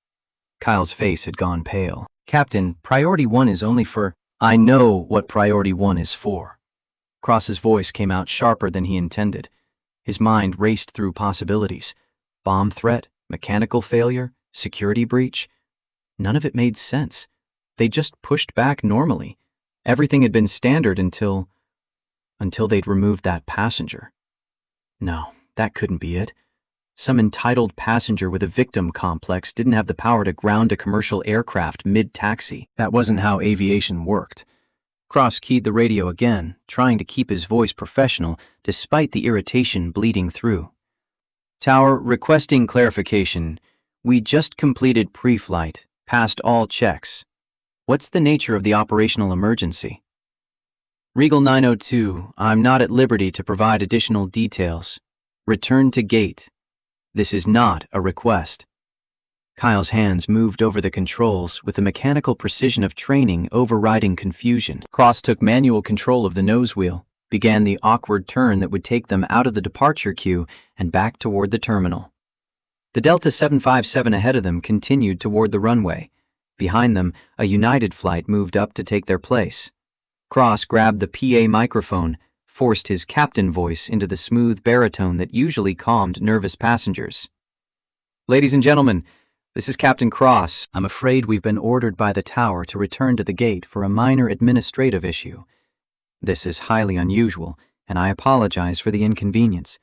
Kyle's face had gone pale. Captain, priority 1 is only for... I know what priority 1 is for. Cross's voice came out sharper than he intended. His mind raced through possibilities. Bomb threat, mechanical failure, security breach. None of it made sense. They just pushed back normally. Everything had been standard until they'd removed that passenger. No, that couldn't be it. Some entitled passenger with a victim complex didn't have the power to ground a commercial aircraft mid-taxi. That wasn't how aviation worked. Cross keyed the radio again, trying to keep his voice professional despite the irritation bleeding through. Tower, requesting clarification. We just completed pre-flight, passed all checks. What's the nature of the operational emergency? Regal 902, I'm not at liberty to provide additional details. Return to gate. This is not a request. Kyle's hands moved over the controls with the mechanical precision of training overriding confusion. Cross took manual control of the nose wheel, began the awkward turn that would take them out of the departure queue and back toward the terminal. The Delta 757 ahead of them continued toward the runway. Behind them, a United flight moved up to take their place. Cross grabbed the PA microphone, forced his captain voice into the smooth baritone that usually calmed nervous passengers. Ladies and gentlemen, this is Captain Cross. I'm afraid we've been ordered by the tower to return to the gate for a minor administrative issue. This is highly unusual, and I apologize for the inconvenience.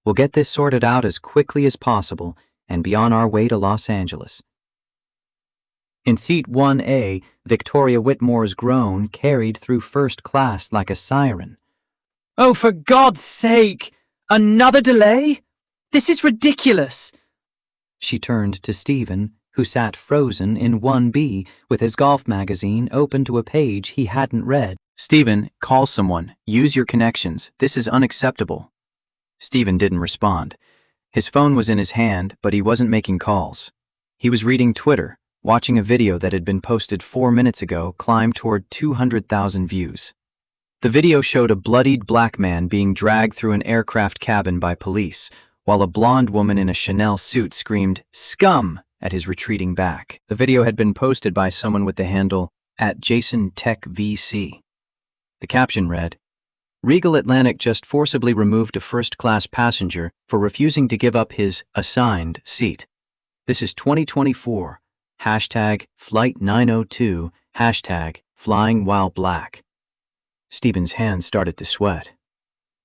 We'll get this sorted out as quickly as possible and be on our way to Los Angeles. In seat 1A, Victoria Whitmore's groan carried through first class like a siren. Oh, for God's sake! Another delay? This is ridiculous! She turned to Stephen, who sat frozen in 1B with his golf magazine open to a page he hadn't read. Stephen, call someone. Use your connections. This is unacceptable. Stephen didn't respond. His phone was in his hand, but he wasn't making calls. He was reading Twitter, watching a video that had been posted 4 minutes ago climb toward 200,000 views. The video showed a bloodied black man being dragged through an aircraft cabin by police, while a blonde woman in a Chanel suit screamed, "Scum!" at his retreating back. The video had been posted by someone with the handle @JasonTechVC. The caption read, Regal Atlantic just forcibly removed a first-class passenger for refusing to give up his assigned seat. This is 2024. #Flight 902, #Flying While Black. Stephen's hands started to sweat.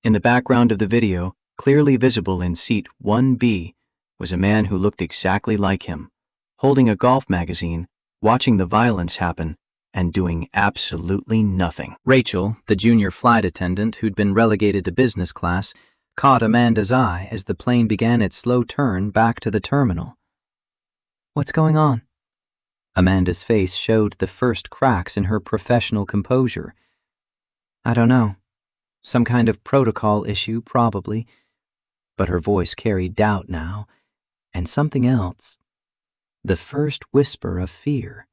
In the background of the video, clearly visible in seat 1B, was a man who looked exactly like him, holding a golf magazine, watching the violence happen, and doing absolutely nothing. Rachel, the junior flight attendant who'd been relegated to business class, caught Amanda's eye as the plane began its slow turn back to the terminal. What's going on? Amanda's face showed the first cracks in her professional composure. I don't know. Some kind of protocol issue, probably. But her voice carried doubt now, and something else. The first whisper of fear.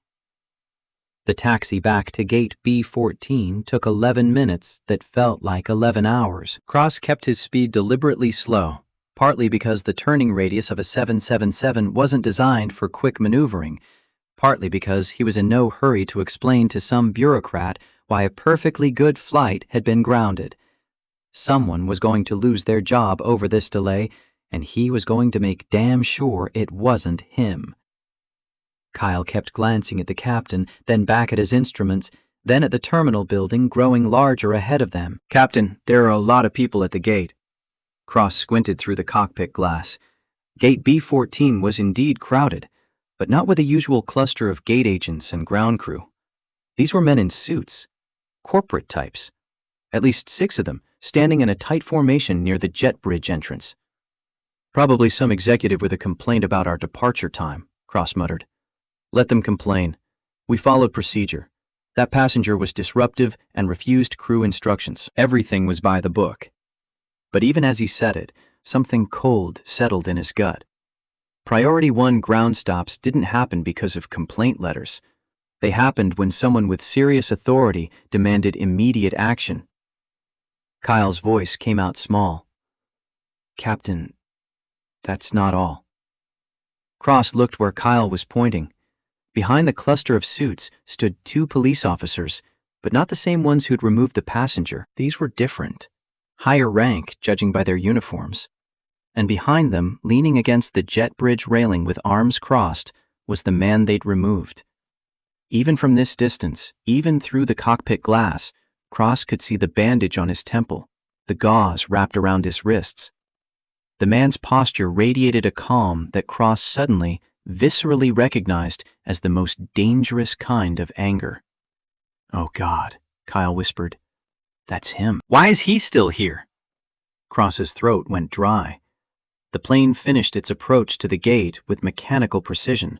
The taxi back to gate B14 took 11 minutes that felt like 11 hours. Cross kept his speed deliberately slow, partly because the turning radius of a 777 wasn't designed for quick maneuvering, partly because he was in no hurry to explain to some bureaucrat why a perfectly good flight had been grounded. Someone was going to lose their job over this delay, and he was going to make damn sure it wasn't him. Kyle kept glancing at the captain, then back at his instruments, then at the terminal building growing larger ahead of them. Captain, there are a lot of people at the gate. Cross squinted through the cockpit glass. Gate B14 was indeed crowded, but not with the usual cluster of gate agents and ground crew. These were men in suits, corporate types, at least 6 of them, standing in a tight formation near the jet bridge entrance. Probably some executive with a complaint about our departure time, Cross muttered. Let them complain. We followed procedure. That passenger was disruptive and refused crew instructions. Everything was by the book. But even as he said it, something cold settled in his gut. Priority 1 ground stops didn't happen because of complaint letters. They happened when someone with serious authority demanded immediate action. Kyle's voice came out small. "Captain, that's not all." Cross looked where Kyle was pointing. Behind the cluster of suits stood 2 police officers, but not the same ones who'd removed the passenger. These were different, higher rank judging by their uniforms. And behind them, leaning against the jet bridge railing with arms crossed, was the man they'd removed. Even from this distance, even through the cockpit glass, Cross could see the bandage on his temple, the gauze wrapped around his wrists. The man's posture radiated a calm that Cross suddenly, viscerally recognized as the most dangerous kind of anger. "Oh God," Kyle whispered. "That's him. Why is he still here?" Cross's throat went dry. The plane finished its approach to the gate with mechanical precision,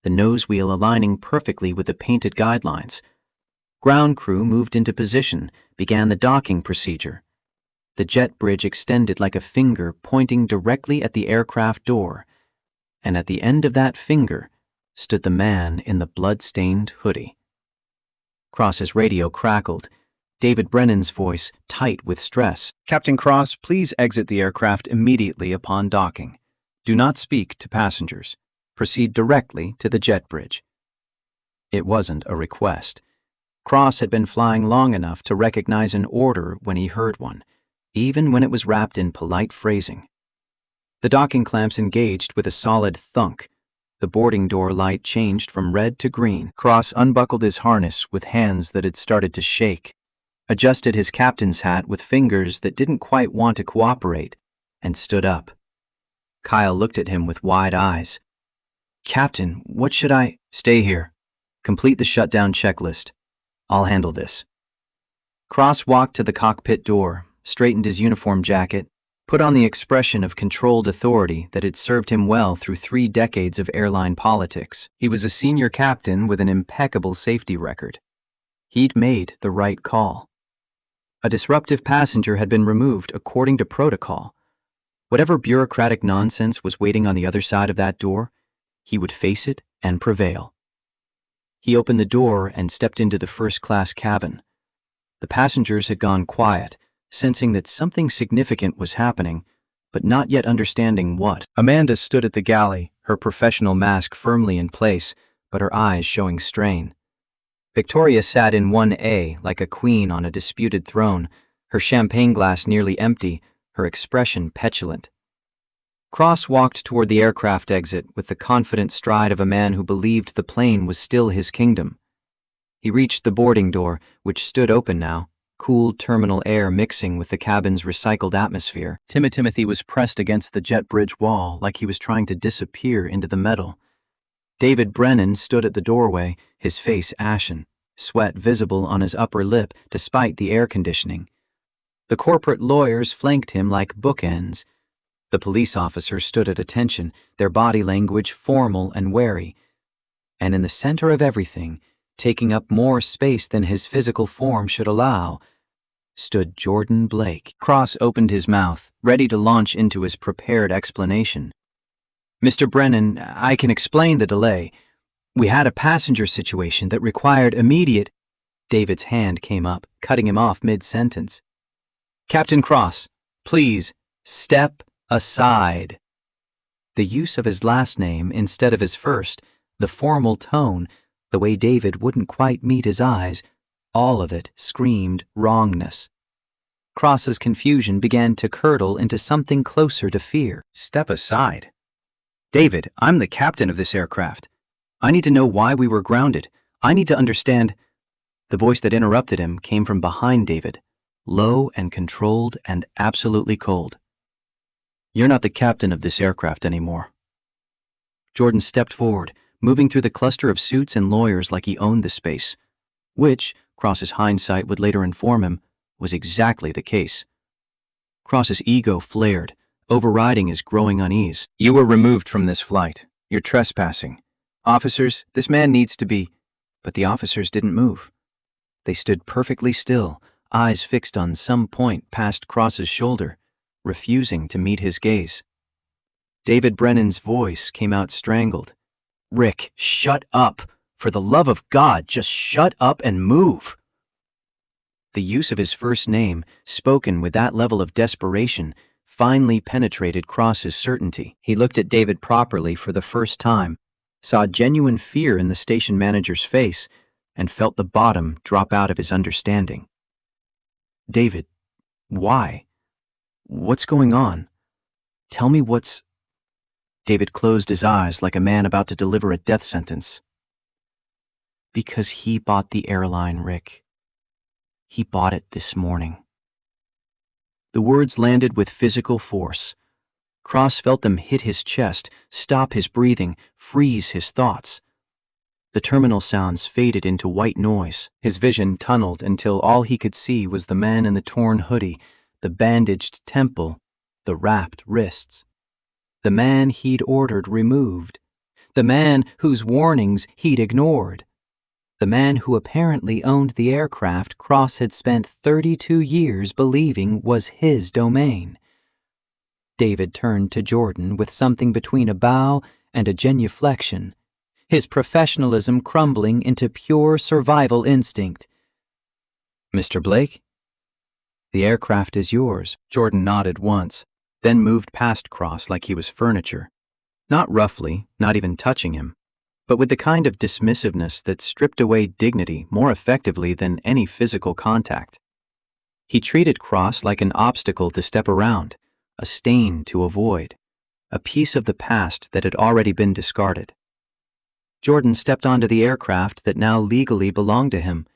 the nose wheel aligning perfectly with the painted guidelines. Ground crew moved into position, began the docking procedure. The jet bridge extended like a finger pointing directly at the aircraft door, and at the end of that finger stood the man in the blood-stained hoodie. Cross's radio crackled, David Brennan's voice tight with stress. "Captain Cross, please exit the aircraft immediately upon docking. Do not speak to passengers. Proceed directly to the jet bridge." It wasn't a request. Cross had been flying long enough to recognize an order when he heard one, even when it was wrapped in polite phrasing. The docking clamps engaged with a solid thunk. The boarding door light changed from red to green. Cross unbuckled his harness with hands that had started to shake, adjusted his captain's hat with fingers that didn't quite want to cooperate, and stood up. Kyle looked at him with wide eyes. "Captain, what should I—" "Stay here. Complete the shutdown checklist. I'll handle this." Cross walked to the cockpit door, straightened his uniform jacket, put on the expression of controlled authority that had served him well through 3 decades of airline politics. He was a senior captain with an impeccable safety record. He'd made the right call. A disruptive passenger had been removed according to protocol. Whatever bureaucratic nonsense was waiting on the other side of that door, he would face it and prevail. He opened the door and stepped into the first-class cabin. The passengers had gone quiet, sensing that something significant was happening, but not yet understanding what. Amanda stood at the galley, her professional mask firmly in place, but her eyes showing strain. Victoria sat in 1A like a queen on a disputed throne, her champagne glass nearly empty, her expression petulant. Cross walked toward the aircraft exit with the confident stride of a man who believed the plane was still his kingdom. He reached the boarding door, which stood open now, cool terminal air mixing with the cabin's recycled atmosphere. Timothy was pressed against the jet bridge wall like he was trying to disappear into the metal. David Brennan stood at the doorway, his face ashen, sweat visible on his upper lip despite the air conditioning. The corporate lawyers flanked him like bookends. The police officers stood at attention, their body language formal and wary. And in the center of everything, taking up more space than his physical form should allow, stood Jordan Blake. Cross opened his mouth, ready to launch into his prepared explanation. "Mr. Brennan, I can explain the delay. We had a passenger situation that required immediate—" David's hand came up, cutting him off mid-sentence. "Captain Cross, please, step aside." The use of his last name instead of his first, the formal tone, the way David wouldn't quite meet his eyes, all of it screamed wrongness. Cross's confusion began to curdle into something closer to fear. "Step aside? David, I'm the captain of this aircraft. I need to know why we were grounded. I need to understand—" The voice that interrupted him came from behind David, low and controlled and absolutely cold. "You're not the captain of this aircraft anymore." Jordan stepped forward, moving through the cluster of suits and lawyers like he owned the space, which, Cross's hindsight would later inform him, was exactly the case. Cross's ego flared, overriding his growing unease. "You were removed from this flight. You're trespassing. Officers, this man needs to be—" But the officers didn't move. They stood perfectly still, eyes fixed on some point past Cross's shoulder, refusing to meet his gaze. David Brennan's voice came out strangled. "Rick, shut up! For the love of God, just shut up and move!" The use of his first name, spoken with that level of desperation, finally penetrated Cross's certainty. He looked at David properly for the first time, saw genuine fear in the station manager's face, and felt the bottom drop out of his understanding. "David, why? What's going on? Tell me what's—" David closed his eyes like a man about to deliver a death sentence. "Because he bought the airline, Rick. He bought it this morning." The words landed with physical force. Cross felt them hit his chest, stop his breathing, freeze his thoughts. The terminal sounds faded into white noise. His vision tunneled until all he could see was the man in the torn hoodie, the bandaged temple, the wrapped wrists. The man he'd ordered removed. The man whose warnings he'd ignored. The man who apparently owned the aircraft Cross had spent 32 years believing was his domain. David turned to Jordan with something between a bow and a genuflection, his professionalism crumbling into pure survival instinct. "Mr. Blake? The aircraft is yours." Jordan nodded once, then moved past Cross like he was furniture. Not roughly, not even touching him, but with the kind of dismissiveness that stripped away dignity more effectively than any physical contact. He treated Cross like an obstacle to step around, a stain to avoid, a piece of the past that had already been discarded. Jordan stepped onto the aircraft that now legally belonged to him,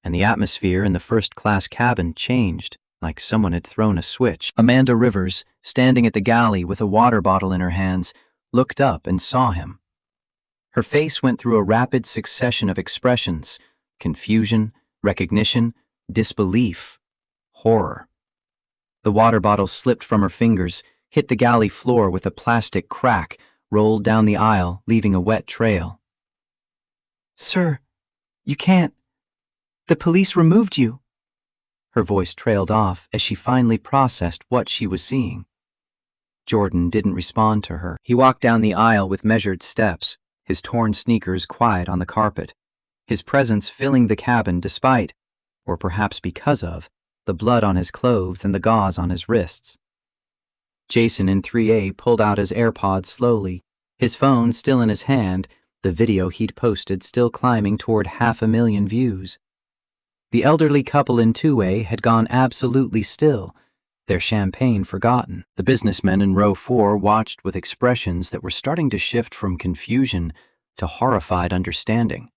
and the atmosphere in the first-class cabin changed like someone had thrown a switch. Amanda Rivers, standing at the galley with a water bottle in her hands, looked up and saw him. Her face went through a rapid succession of expressions: confusion, recognition, disbelief, horror. The water bottle slipped from her fingers, hit the galley floor with a plastic crack, rolled down the aisle, leaving a wet trail. "Sir, you can't. The police removed you." Her voice trailed off as she finally processed what she was seeing. Jordan didn't respond to her. He walked down the aisle with measured steps, his torn sneakers quiet on the carpet, his presence filling the cabin despite, or perhaps because of, the blood on his clothes and the gauze on his wrists. Jason in 3A pulled out his AirPods slowly, his phone still in his hand, the video he'd posted still climbing toward 500,000 views. The elderly couple in 2A had gone absolutely still, their champagne forgotten. The businessmen in row 4 watched with expressions that were starting to shift from confusion to horrified understanding.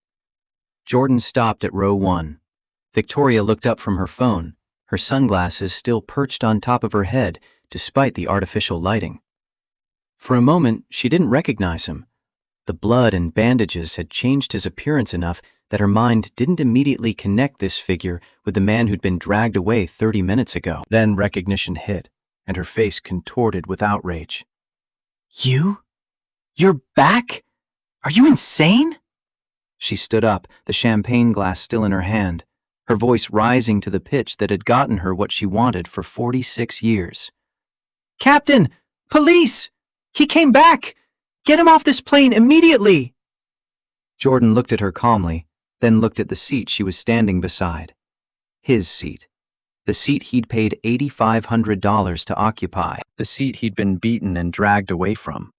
Jordan stopped at row 1. Victoria looked up from her phone, her sunglasses still perched on top of her head despite the artificial lighting. For a moment, she didn't recognize him. The blood and bandages had changed his appearance enough that her mind didn't immediately connect this figure with the man who'd been dragged away 30 minutes ago. Then recognition hit, and her face contorted with outrage. "You? You're back? Are you insane?" She stood up, the champagne glass still in her hand, her voice rising to the pitch that had gotten her what she wanted for 46 years. "Captain! Police! He came back! Get him off this plane immediately!" Jordan looked at her calmly, then looked at the seat she was standing beside. His seat. The seat he'd paid $8,500 to occupy. The seat he'd been beaten and dragged away from.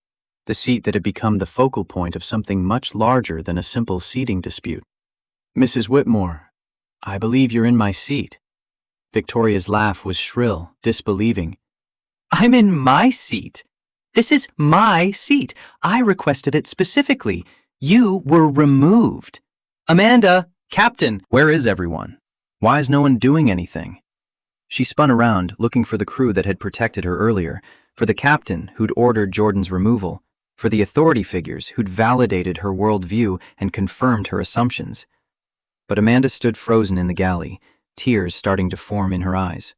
The seat that had become the focal point of something much larger than a simple seating dispute. "Mrs. Whitmore, I believe you're in my seat." Victoria's laugh was shrill, disbelieving. "I'm in my seat? This is my seat. I requested it specifically. You were removed. Amanda, Captain, where is everyone? Why is no one doing anything?" She spun around, looking for the crew that had protected her earlier, for the captain who'd ordered Jordan's removal, for the authority figures who'd validated her worldview and confirmed her assumptions. But Amanda stood frozen in the galley, tears starting to form in her eyes.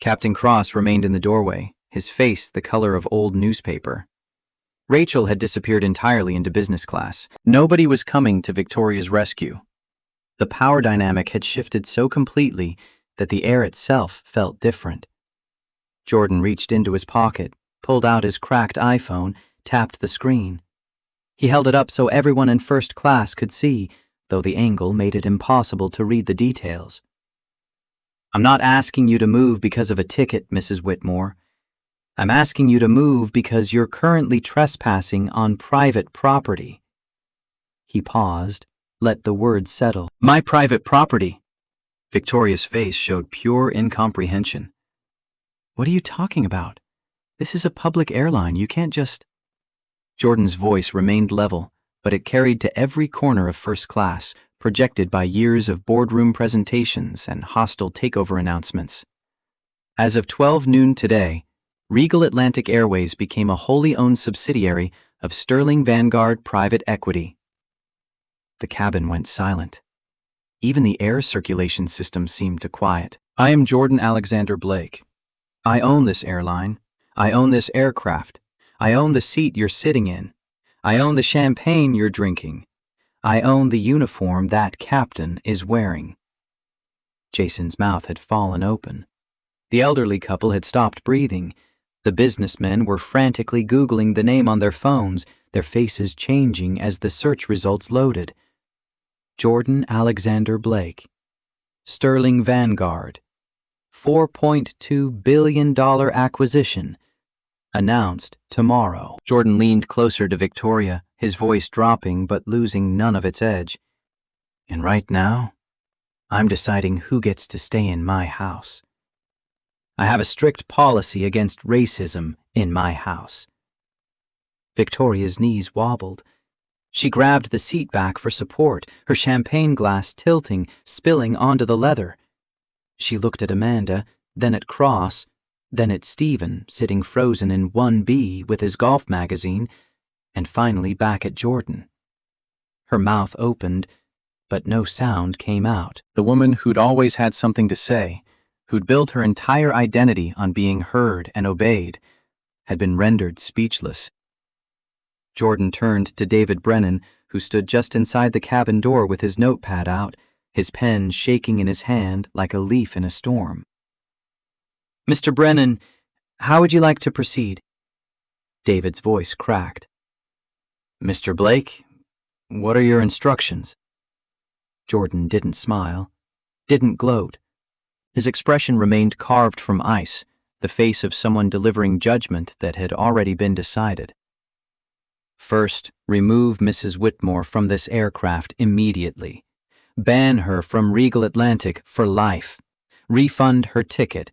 Captain Cross remained in the doorway, his face the color of old newspaper. Rachel had disappeared entirely into business class. Nobody was coming to Victoria's rescue. The power dynamic had shifted so completely that the air itself felt different. Jordan reached into his pocket, pulled out his cracked iPhone, tapped the screen. He held it up so everyone in first class could see, though the angle made it impossible to read the details. I'm not asking you to move because of a ticket, Mrs. Whitmore. I'm asking you to move because you're currently trespassing on private property. He paused, let the words settle. My private property. Victoria's face showed pure incomprehension. What are you talking about? This is a public airline. You can't just... Jordan's voice remained level, but it carried to every corner of first class, projected by years of boardroom presentations and hostile takeover announcements. As of 12 noon today, Regal Atlantic Airways became a wholly owned subsidiary of Sterling Vanguard Private Equity. The cabin went silent. Even the air circulation system seemed to quiet. I am Jordan Alexander Blake. I own this airline. I own this aircraft. I own the seat you're sitting in. I own the champagne you're drinking. I own the uniform that captain is wearing. Jason's mouth had fallen open. The elderly couple had stopped breathing. The businessmen were frantically Googling the name on their phones, their faces changing as the search results loaded. Jordan Alexander Blake. Sterling Vanguard. $4.2 billion acquisition. Announced tomorrow. Jordan leaned closer to Victoria, his voice dropping but losing none of its edge. And right now, I'm deciding who gets to stay in my house. I have a strict policy against racism in my house. Victoria's knees wobbled. She grabbed the seat back for support, her champagne glass tilting, spilling onto the leather. She looked at Amanda, then at Cross, then at Stephen, sitting frozen in 1B with his golf magazine, and finally back at Jordan. Her mouth opened, but no sound came out. The woman who'd always had something to say, who'd built her entire identity on being heard and obeyed, had been rendered speechless. Jordan turned to David Brennan, who stood just inside the cabin door with his notepad out, his pen shaking in his hand like a leaf in a storm. Mr. Brennan, how would you like to proceed? David's voice cracked. Mr. Blake, what are your instructions? Jordan didn't smile, didn't gloat. His expression remained carved from ice, the face of someone delivering judgment that had already been decided. First, remove Mrs. Whitmore from this aircraft immediately. Ban her from Regal Atlantic for life. Refund her ticket.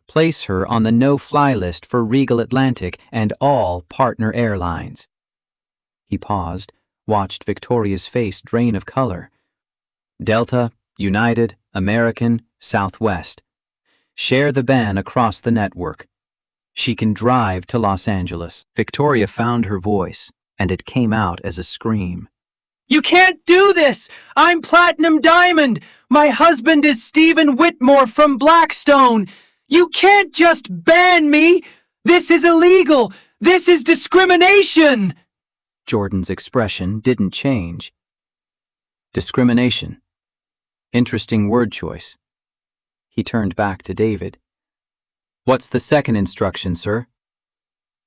Place her on the no-fly list for Regal Atlantic and all partner airlines. He paused, watched Victoria's face drain of color. Delta, United, American, Southwest. Share the ban across the network. She can drive to Los Angeles. Victoria found her voice, and it came out as a scream. You can't do this! I'm Platinum Diamond! My husband is Stephen Whitmore from Blackstone! You can't just ban me! This is illegal! This is discrimination! Jordan's expression didn't change. Discrimination. Interesting word choice. He turned back to David. What's the second instruction, sir?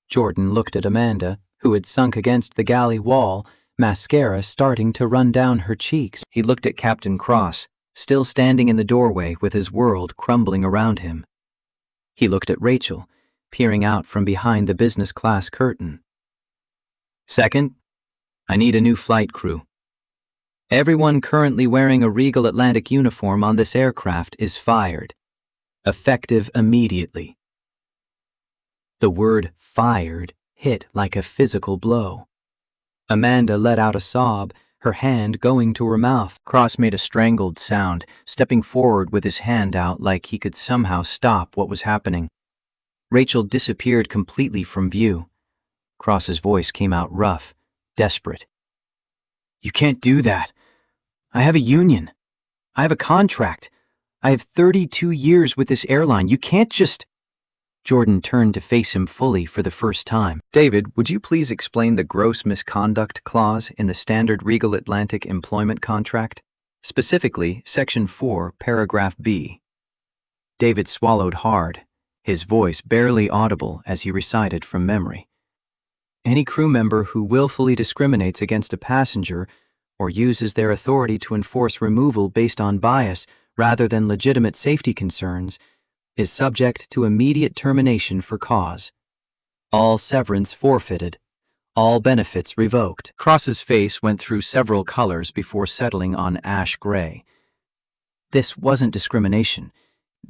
Jordan looked at Amanda, who had sunk against the galley wall, mascara starting to run down her cheeks. He looked at Captain Cross, still standing in the doorway with his world crumbling around him. He looked at Rachel, peering out from behind the business class curtain. Second, I need a new flight crew. Everyone currently wearing a Regal Atlantic uniform on this aircraft is fired. Effective immediately. The word fired hit like a physical blow. Amanda let out a sob, her hand going to her mouth. Cross made a strangled sound, stepping forward with his hand out like he could somehow stop what was happening. Rachel disappeared completely from view. Cross's voice came out rough, desperate. You can't do that. I have a union. I have a contract. I have 32 years with this airline. You can't just... Jordan turned to face him fully for the first time. David, would you please explain the gross misconduct clause in the standard Regal Atlantic employment contract? Specifically, Section 4, Paragraph B. David swallowed hard, his voice barely audible as he recited from memory. Any crew member who willfully discriminates against a passenger or uses their authority to enforce removal based on bias rather than legitimate safety concerns is subject to immediate termination for cause. All severance forfeited. All benefits revoked. Cross's face went through several colors before settling on ash gray. This wasn't discrimination.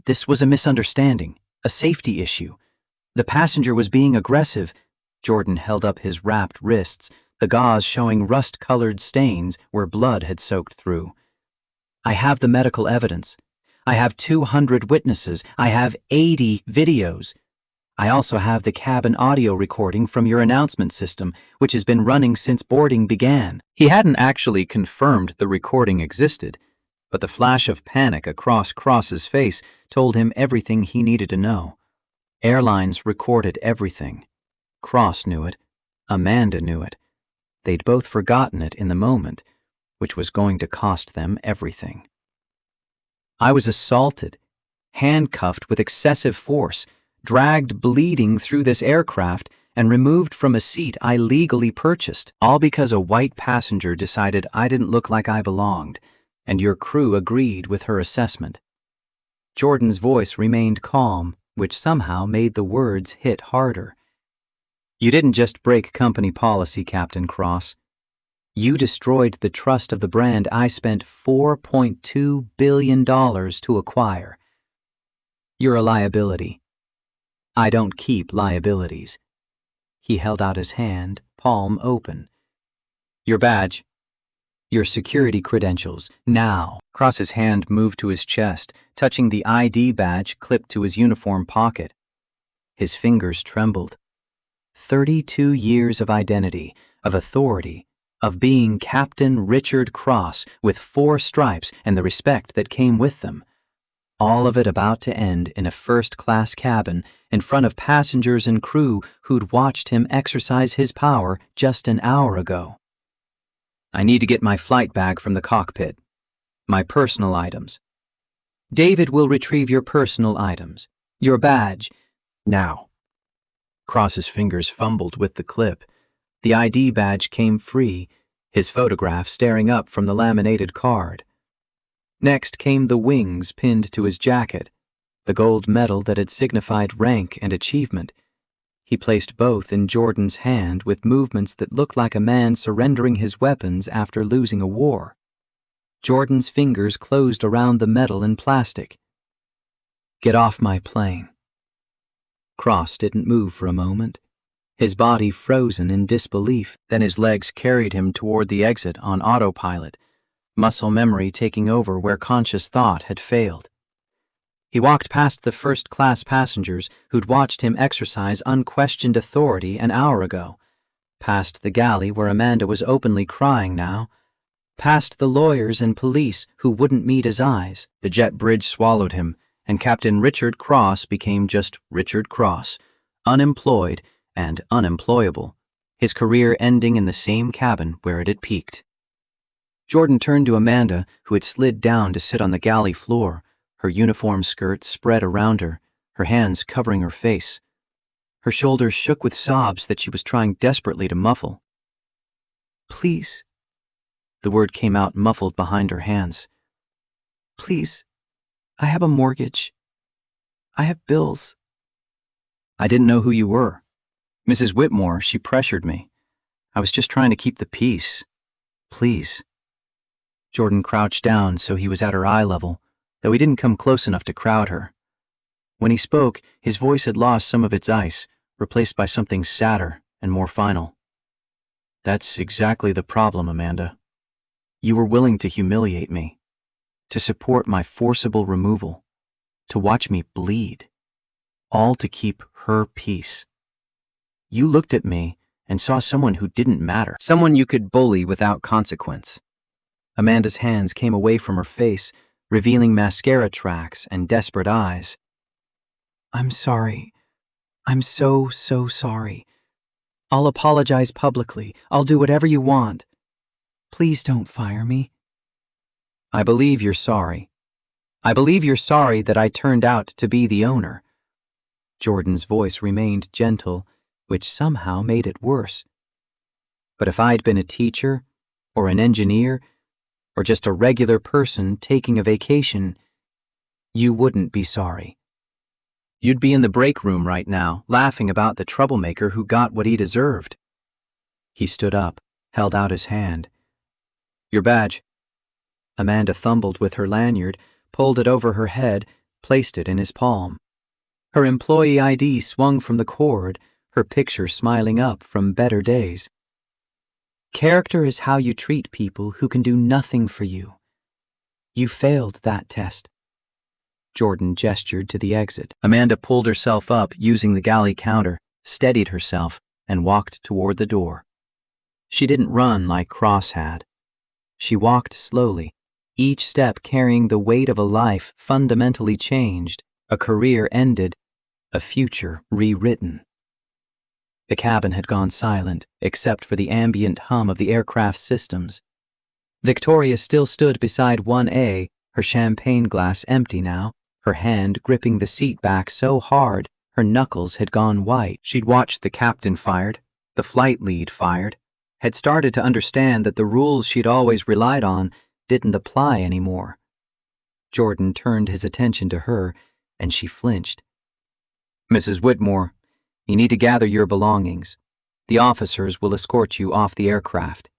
This was a misunderstanding, a safety issue. The passenger was being aggressive. Jordan held up his wrapped wrists, the gauze showing rust-colored stains where blood had soaked through. I have the medical evidence. I have 200 witnesses. I have 80 videos. I also have the cabin audio recording from your announcement system, which has been running since boarding began. He hadn't actually confirmed the recording existed, but the flash of panic across Cross's face told him everything he needed to know. Airlines recorded everything. Cross knew it. Amanda knew it. They'd both forgotten it in the moment, which was going to cost them everything. I was assaulted, handcuffed with excessive force, dragged bleeding through this aircraft, and removed from a seat I legally purchased, all because a white passenger decided I didn't look like I belonged, and your crew agreed with her assessment. Jordan's voice remained calm, which somehow made the words hit harder. You didn't just break company policy, Captain Cross. You destroyed the trust of the brand I spent $4.2 billion to acquire. You're a liability. I don't keep liabilities. He held out his hand, palm open. Your badge. Your security credentials, now. Cross's hand moved to his chest, touching the ID badge clipped to his uniform pocket. His fingers trembled. 32 years of identity, of authority, of being Captain Richard Cross with 4 stripes and the respect that came with them. All of it about to end in a first-class cabin in front of passengers and crew who'd watched him exercise his power just an hour ago. I need to get my flight bag from the cockpit. My personal items. David will retrieve your personal items. Your badge. Now. Cross's fingers fumbled with the clip. The ID badge came free, his photograph staring up from the laminated card. Next came the wings pinned to his jacket, the gold medal that had signified rank and achievement. He placed both in Jordan's hand with movements that looked like a man surrendering his weapons after losing a war. Jordan's fingers closed around the medal and plastic. Get off my plane. Cross didn't move for a moment, his body frozen in disbelief. Then his legs carried him toward the exit on autopilot, muscle memory taking over where conscious thought had failed. He walked past the first-class passengers who'd watched him exercise unquestioned authority an hour ago, past the galley where Amanda was openly crying now, past the lawyers and police who wouldn't meet his eyes. The jet bridge swallowed him, and Captain Richard Cross became just Richard Cross, unemployed and unemployable, his career ending in the same cabin where it had peaked. Jordan turned to Amanda, who had slid down to sit on the galley floor, her uniform skirt spread around her, her hands covering her face. Her shoulders shook with sobs that she was trying desperately to muffle. Please. The word came out muffled behind her hands. Please. I have a mortgage. I have bills. I didn't know who you were. Mrs. Whitmore, she pressured me. I was just trying to keep the peace. Please. Jordan crouched down so he was at her eye level, though he didn't come close enough to crowd her. When he spoke, his voice had lost some of its ice, replaced by something sadder and more final. That's exactly the problem, Amanda. You were willing to humiliate me, to support my forcible removal, to watch me bleed, all to keep her peace. You looked at me and saw someone who didn't matter, someone you could bully without consequence. Amanda's hands came away from her face, revealing mascara tracks and desperate eyes. I'm sorry. I'm so sorry. I'll apologize publicly. I'll do whatever you want. Please don't fire me. I believe you're sorry. I believe you're sorry that I turned out to be the owner. Jordan's voice remained gentle, which somehow made it worse. But if I'd been a teacher, or an engineer, or just a regular person taking a vacation, you wouldn't be sorry. You'd be in the break room right now, laughing about the troublemaker who got what he deserved. He stood up, held out his hand. Your badge. Amanda fumbled with her lanyard, pulled it over her head, placed it in his palm. Her employee ID swung from the cord, her picture smiling up from better days. Character is how you treat people who can do nothing for you. You failed that test. Jordan gestured to the exit. Amanda pulled herself up using the galley counter, steadied herself, and walked toward the door. She didn't run like Cross had. She walked slowly, each step carrying the weight of a life fundamentally changed, a career ended, a future rewritten. The cabin had gone silent, except for the ambient hum of the aircraft's systems. Victoria still stood beside 1A, her champagne glass empty now, her hand gripping the seat back so hard her knuckles had gone white. She'd watched the captain fired, the flight lead fired, had started to understand that the rules she'd always relied on didn't apply anymore. Jordan turned his attention to her, and she flinched. Mrs. Whitmore, you need to gather your belongings. The officers will escort you off the aircraft.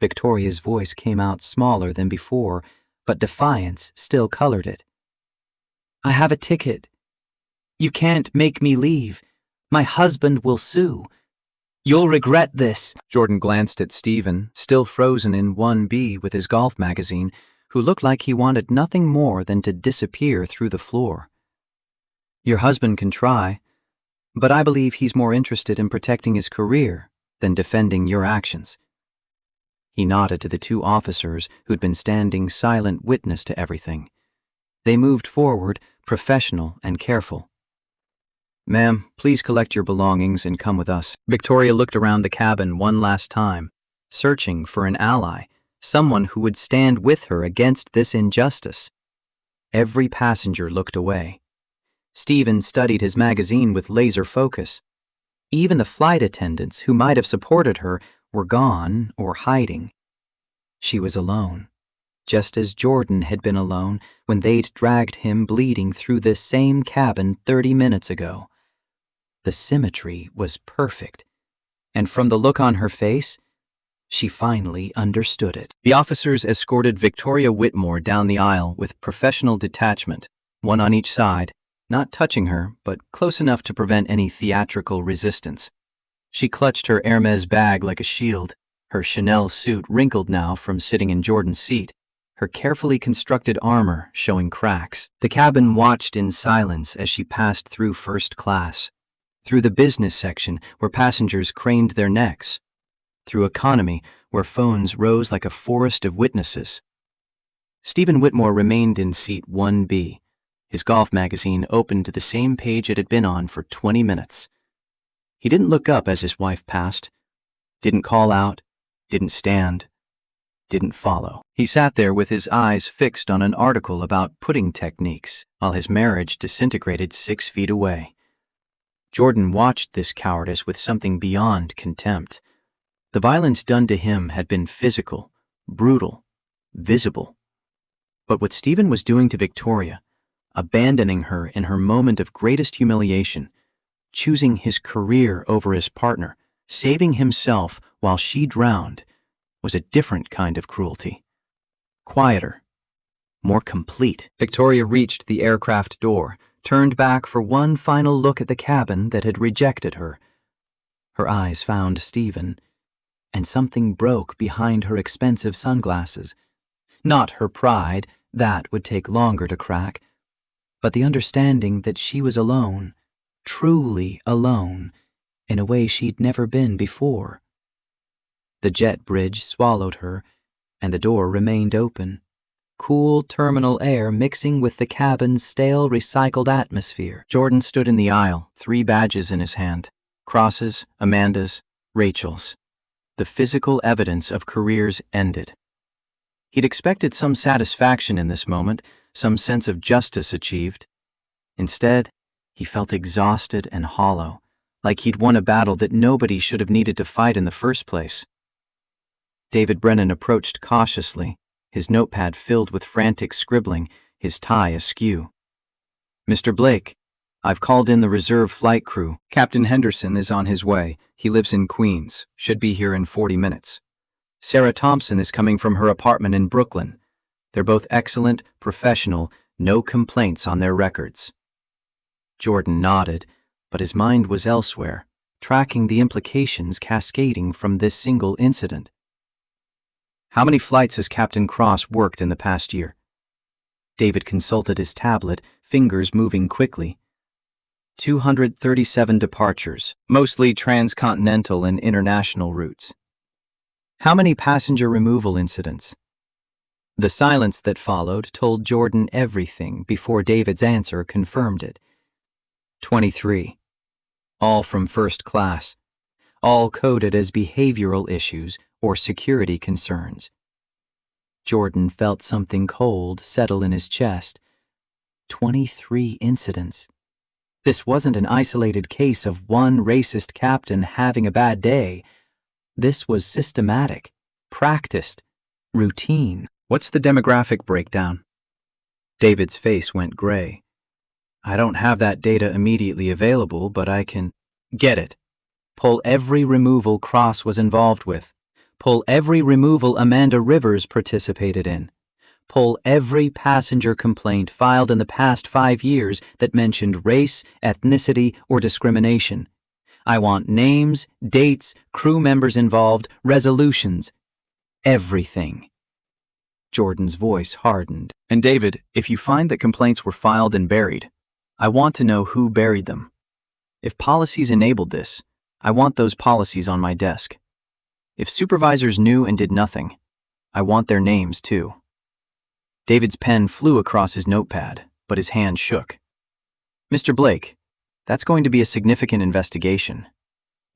Victoria's voice came out smaller than before, but defiance still colored it. I have a ticket. You can't make me leave. My husband will sue. You'll regret this. Jordan glanced at Stephen, still frozen in 1B with his golf magazine, who looked like he wanted nothing more than to disappear through the floor. Your husband can try, but I believe he's more interested in protecting his career than defending your actions. He nodded to the two officers who'd been standing silent witness to everything. They moved forward, professional and careful. Ma'am, please collect your belongings and come with us. Victoria looked around the cabin one last time, searching for an ally, someone who would stand with her against this injustice. Every passenger looked away. Stephen studied his magazine with laser focus. Even the flight attendants who might have supported her were gone or hiding. She was alone, just as Jordan had been alone when they'd dragged him bleeding through this same cabin 30 minutes ago. The symmetry was perfect, and from the look on her face, she finally understood it. The officers escorted Victoria Whitmore down the aisle with professional detachment, one on each side, not touching her, but close enough to prevent any theatrical resistance. She clutched her Hermes bag like a shield, her Chanel suit wrinkled now from sitting in Jordan's seat, her carefully constructed armor showing cracks. The cabin watched in silence as she passed through first class, through the business section where passengers craned their necks, through economy where phones rose like a forest of witnesses. Stephen Whitmore remained in seat 1B, his golf magazine open to the same page it had been on for 20 minutes. He didn't look up as his wife passed, didn't call out, didn't stand, didn't follow. He sat there with his eyes fixed on an article about pudding techniques while his marriage disintegrated 6 feet away. Jordan watched this cowardice with something beyond contempt. The violence done to him had been physical, brutal, visible. But what Stephen was doing to Victoria, abandoning her in her moment of greatest humiliation, choosing his career over his partner, saving himself while she drowned, was a different kind of cruelty. Quieter, more complete. Victoria reached the aircraft door, turned back for one final look at the cabin that had rejected her. Her eyes found Stephen, and something broke behind her expensive sunglasses. Not her pride, that would take longer to crack, but the understanding that she was alone, truly alone, in a way she'd never been before. The jet bridge swallowed her, and the door remained open, cool terminal air mixing with the cabin's stale recycled atmosphere. Jordan stood in the aisle, 3 badges in his hand, Cross's, Amanda's, Rachel's, the physical evidence of careers ended. He'd expected some satisfaction in this moment, some sense of justice achieved. Instead, he felt exhausted and hollow, like he'd won a battle that nobody should have needed to fight in the first place. David Brennan approached cautiously, his notepad filled with frantic scribbling, his tie askew. "Mr. Blake, I've called in the reserve flight crew. Captain Henderson is on his way. He lives in Queens, should be here in 40 minutes. Sarah Thompson is coming from her apartment in Brooklyn. They're both excellent, professional, no complaints on their records." Jordan nodded, but his mind was elsewhere, tracking the implications cascading from this single incident. "How many flights has Captain Cross worked in the past year?" David consulted his tablet, fingers moving quickly. 237 departures, mostly transcontinental and international routes. "How many passenger removal incidents?" The silence that followed told Jordan everything before David's answer confirmed it. 23. All from first class. All coded as behavioral issues or security concerns. Jordan felt something cold settle in his chest. 23 incidents. This wasn't an isolated case of one racist captain having a bad day. This was systematic, practiced, routine. "What's the demographic breakdown?" David's face went gray. "I don't have that data immediately available, but I can get it. Pull every removal Cross was involved with. Pull every removal Amanda Rivers participated in. Pull every passenger complaint filed in the past 5 years that mentioned race, ethnicity, or discrimination. I want names, dates, crew members involved, resolutions. Everything." Jordan's voice hardened. "And David, if you find that complaints were filed and buried, I want to know who buried them. If policies enabled this, I want those policies on my desk. If supervisors knew and did nothing, I want their names too." David's pen flew across his notepad, but his hand shook. "Mr. Blake, that's going to be a significant investigation.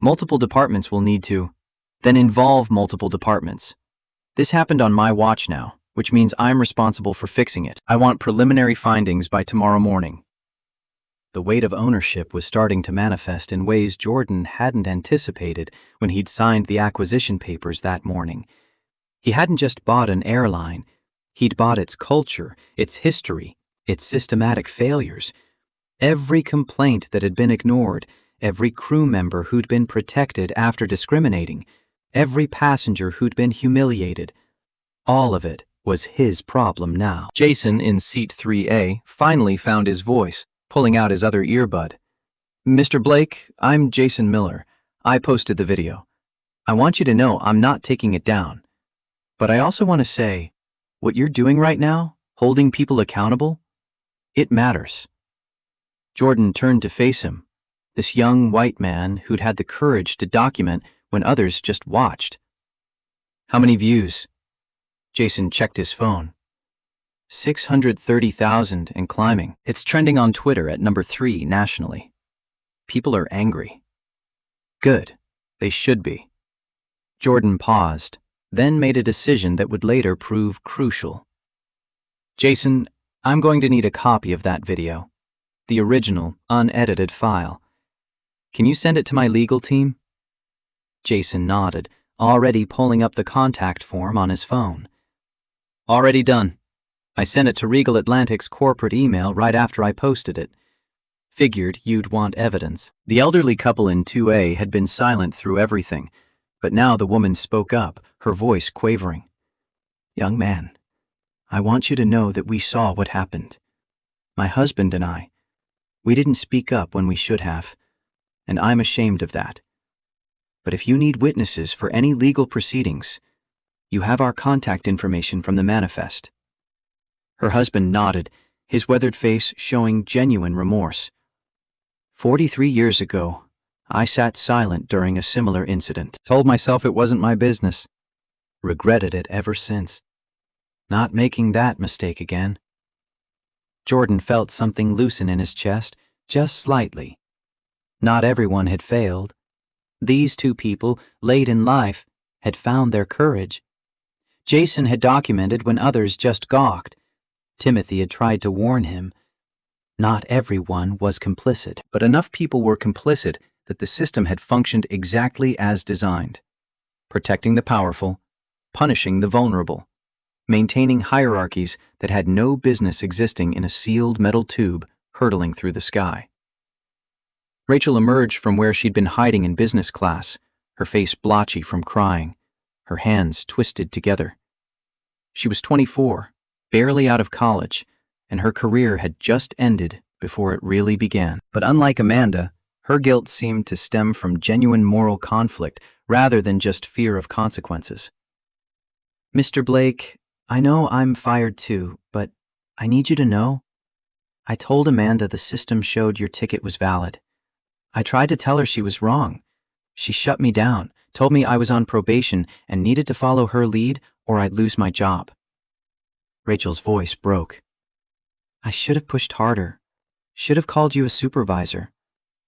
Multiple departments will need to, then involve multiple departments. This happened on my watch now, which means I'm responsible for fixing it. I want preliminary findings by tomorrow morning." The weight of ownership was starting to manifest in ways Jordan hadn't anticipated when he'd signed the acquisition papers that morning. He hadn't just bought an airline, he'd bought its culture, its history, its systematic failures. Every complaint that had been ignored, every crew member who'd been protected after discriminating, every passenger who'd been humiliated. All of it was his problem now. Jason in seat 3A finally found his voice, pulling out his other earbud. "Mr. Blake, I'm Jason Miller. I posted the video. I want you to know I'm not taking it down. But I also want to say, what you're doing right now, holding people accountable, it matters." Jordan turned to face him, this young white man who'd had the courage to document when others just watched. "How many views?" Jason checked his phone. 630,000 and climbing. It's trending on Twitter at number 3 nationally. People are angry. Good. They should be. Jordan paused, then made a decision that would later prove crucial. "Jason, I'm going to need a copy of that video. The original, unedited file. Can you send it to my legal team?" Jason nodded, already pulling up the contact form on his phone. "Already done. I sent it to Regal Atlantic's corporate email right after I posted it. Figured you'd want evidence." The elderly couple in 2A had been silent through everything, but now the woman spoke up, her voice quavering. "Young man, I want you to know that we saw what happened. My husband and I, we didn't speak up when we should have, and I'm ashamed of that. But if you need witnesses for any legal proceedings, you have our contact information from the manifest." Her husband nodded, his weathered face showing genuine remorse. 43 years ago, I sat silent during a similar incident. Told myself it wasn't my business. Regretted it ever since. Not making that mistake again. Jordan felt something loosen in his chest, just slightly. Not everyone had failed. These two people, late in life, had found their courage. Jason had documented when others just gawked. Timothy had tried to warn him. Not everyone was complicit, but enough people were complicit that the system had functioned exactly as designed. Protecting the powerful, punishing the vulnerable, maintaining hierarchies that had no business existing in a sealed metal tube hurtling through the sky. Rachel emerged from where she'd been hiding in business class, her face blotchy from crying, her hands twisted together. She was 24, barely out of college, and her career had just ended before it really began. But unlike Amanda, her guilt seemed to stem from genuine moral conflict rather than just fear of consequences. Mr. Blake, I know I'm fired too, but I need you to know. I told Amanda the system showed your ticket was valid. I tried to tell her she was wrong. She shut me down, told me I was on probation and needed to follow her lead or I'd lose my job. Rachel's voice broke. I should have pushed harder. Should have called you a supervisor.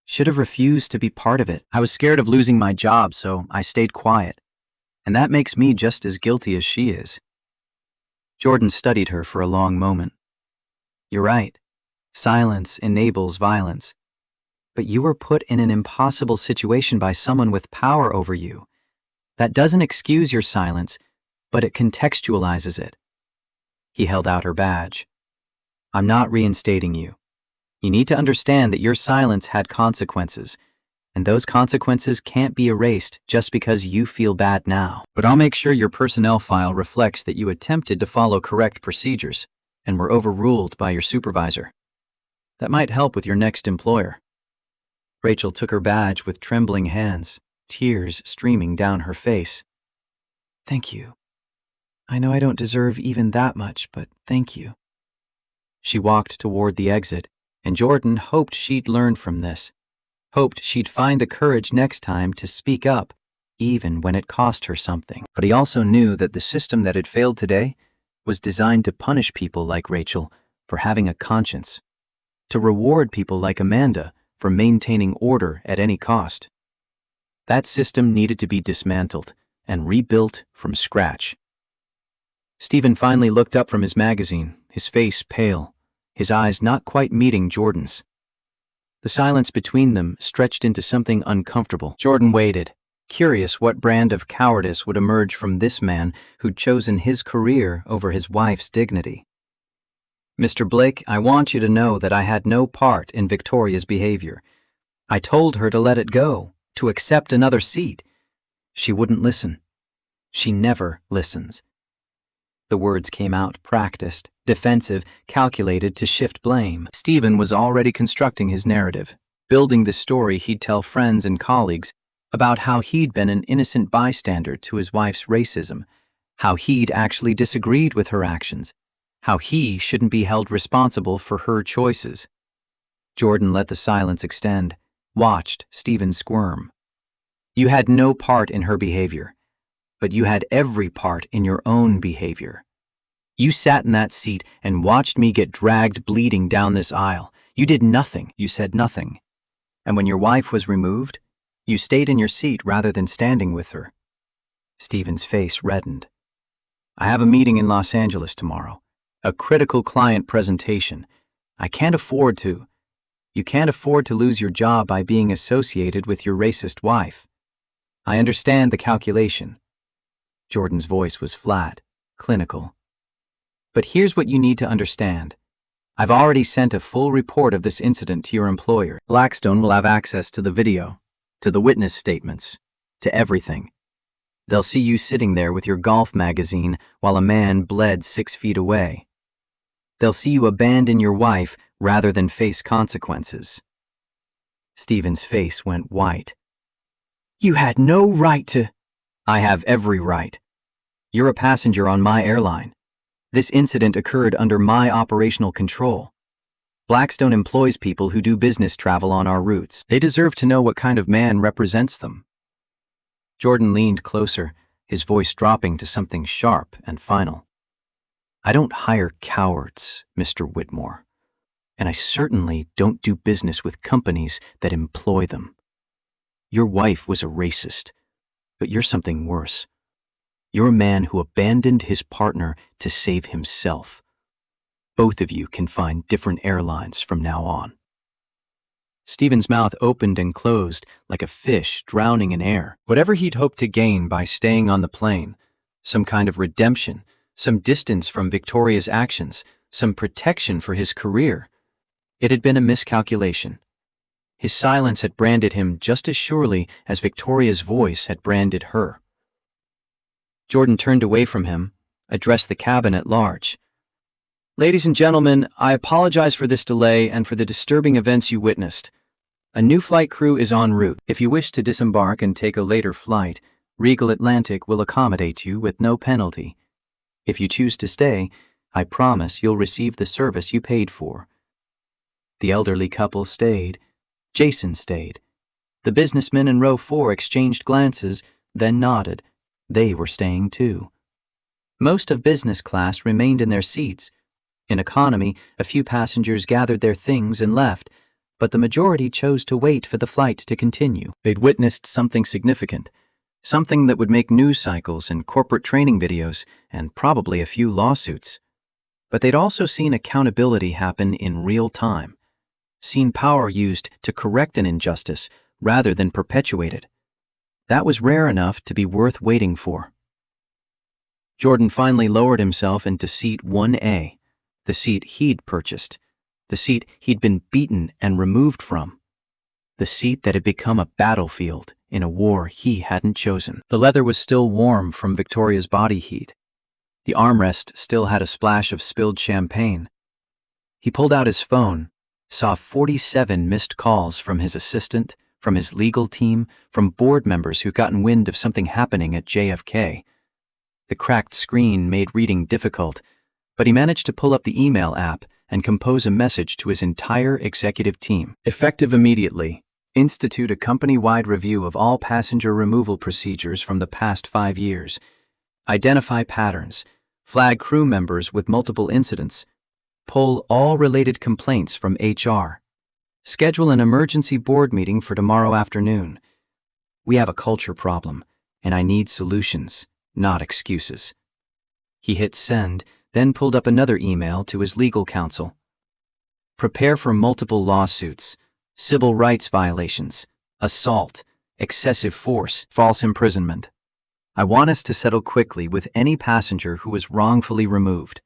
Should have refused to be part of it. I was scared of losing my job, so I stayed quiet. And that makes me just as guilty as she is. Jordan studied her for a long moment. You're right. Silence enables violence. But you were put in an impossible situation by someone with power over you. That doesn't excuse your silence, but it contextualizes it. He held out her badge. I'm not reinstating you. You need to understand that your silence had consequences, and those consequences can't be erased just because you feel bad now. But I'll make sure your personnel file reflects that you attempted to follow correct procedures and were overruled by your supervisor. That might help with your next employer. Rachel took her badge with trembling hands, tears streaming down her face. Thank you. I know I don't deserve even that much, but thank you. She walked toward the exit, and Jordan hoped she'd learn from this, hoped she'd find the courage next time to speak up, even when it cost her something. But he also knew that the system that had failed today was designed to punish people like Rachel for having a conscience, to reward people like Amanda for maintaining order at any cost. That system needed to be dismantled and rebuilt from scratch. Stephen finally looked up from his magazine, his face pale, his eyes not quite meeting Jordan's. The silence between them stretched into something uncomfortable. Jordan waited, curious what brand of cowardice would emerge from this man who'd chosen his career over his wife's dignity. Mr. Blake, I want you to know that I had no part in Victoria's behavior. I told her to let it go, to accept another seat. She wouldn't listen. She never listens. The words came out practiced, defensive, calculated to shift blame. Stephen was already constructing his narrative, building the story he'd tell friends and colleagues about how he'd been an innocent bystander to his wife's racism, how he'd actually disagreed with her actions, how he shouldn't be held responsible for her choices. Jordan let the silence extend, watched Stephen squirm. You had no part in her behavior, but you had every part in your own behavior. You sat in that seat and watched me get dragged bleeding down this aisle. You did nothing. You said nothing. And when your wife was removed, you stayed in your seat rather than standing with her. Stephen's face reddened. I have a meeting in Los Angeles tomorrow. A critical client presentation. I can't afford to. You can't afford to lose your job by being associated with your racist wife. I understand the calculation. Jordan's voice was flat, clinical. But here's what you need to understand. I've already sent a full report of this incident to your employer. Blackstone will have access to the video, to the witness statements, to everything. They'll see you sitting there with your golf magazine while a man bled 6 feet away. They'll see you abandon your wife rather than face consequences. Stephen's face went white. You had no right to... I have every right. You're a passenger on my airline. This incident occurred under my operational control. Blackstone employs people who do business travel on our routes. They deserve to know what kind of man represents them. Jordan leaned closer, his voice dropping to something sharp and final. I don't hire cowards, Mr. Whitmore, and I certainly don't do business with companies that employ them. Your wife was a racist, but you're something worse. You're a man who abandoned his partner to save himself. Both of you can find different airlines from now on." Stephen's mouth opened and closed like a fish drowning in air. Whatever he'd hoped to gain by staying on the plane, some kind of redemption, some distance from Victoria's actions, some protection for his career, it had been a miscalculation. His silence had branded him just as surely as Victoria's voice had branded her. Jordan turned away from him, addressed the cabin at large. "Ladies and gentlemen, I apologize for this delay and for the disturbing events you witnessed. A new flight crew is en route. If you wish to disembark and take a later flight, Regal Atlantic will accommodate you with no penalty. If you choose to stay, I promise you'll receive the service you paid for." The elderly couple stayed. Jason stayed. The businessmen in row 4 exchanged glances, then nodded. They were staying too. Most of business class remained in their seats. In economy, a few passengers gathered their things and left, but the majority chose to wait for the flight to continue. They'd witnessed something significant, something that would make news cycles and corporate training videos, and probably a few lawsuits. But they'd also seen accountability happen in real time, seen power used to correct an injustice rather than perpetuate it. That was rare enough to be worth waiting for. Jordan finally lowered himself into seat 1A, the seat he'd purchased, the seat he'd been beaten and removed from, the seat that had become a battlefield in a war he hadn't chosen. The leather was still warm from Victoria's body heat. The armrest still had a splash of spilled champagne. He pulled out his phone, saw 47 missed calls from his assistant, from his legal team, from board members who'd gotten wind of something happening at JFK. The cracked screen made reading difficult, but he managed to pull up the email app and compose a message to his entire executive team. Effective immediately, institute a company-wide review of all passenger removal procedures from the past 5 years. Identify patterns, flag crew members with multiple incidents, pull all related complaints from HR. Schedule an emergency board meeting for tomorrow afternoon. We have a culture problem, and I need solutions, not excuses. He hit send, then pulled up another email to his legal counsel. Prepare for multiple lawsuits, civil rights violations, assault, excessive force, false imprisonment. I want us to settle quickly with any passenger who was wrongfully removed.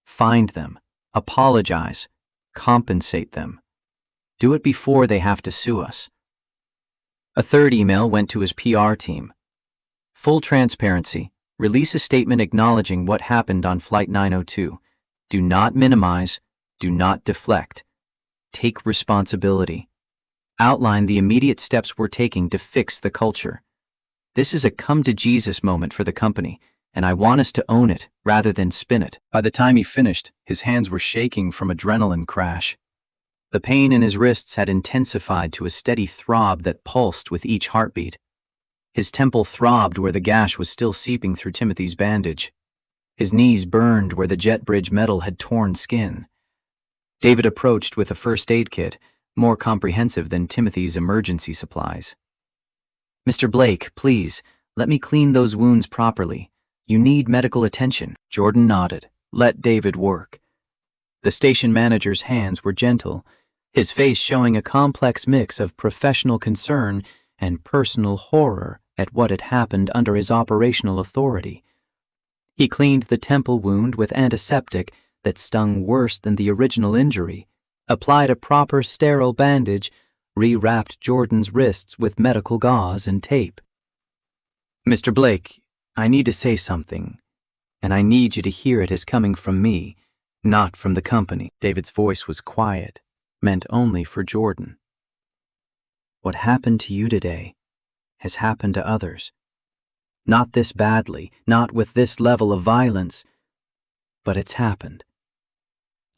Find them, apologize, compensate them. Do it before they have to sue us. A third email went to his PR team. Full transparency. Release a statement acknowledging what happened on Flight 902. Do not minimize. Do not deflect. Take responsibility. Outline the immediate steps we're taking to fix the culture. This is a come-to-Jesus moment for the company, and I want us to own it rather than spin it. By the time he finished, his hands were shaking from adrenaline crash. The pain in his wrists had intensified to a steady throb that pulsed with each heartbeat. His temple throbbed where the gash was still seeping through Timothy's bandage. His knees burned where the jet bridge metal had torn skin. David approached with a first aid kit, more comprehensive than Timothy's emergency supplies. "Mr. Blake, please, let me clean those wounds properly. You need medical attention." Jordan nodded. Let David work. The station manager's hands were gentle, his face showing a complex mix of professional concern and personal horror at what had happened under his operational authority. He cleaned the temple wound with antiseptic that stung worse than the original injury, applied a proper sterile bandage, re-wrapped Jordan's wrists with medical gauze and tape. "Mr. Blake, I need to say something, and I need you to hear it as coming from me, not from the company." David's voice was quiet, meant only for Jordan. "What happened to you today has happened to others. Not this badly, not with this level of violence, but it's happened.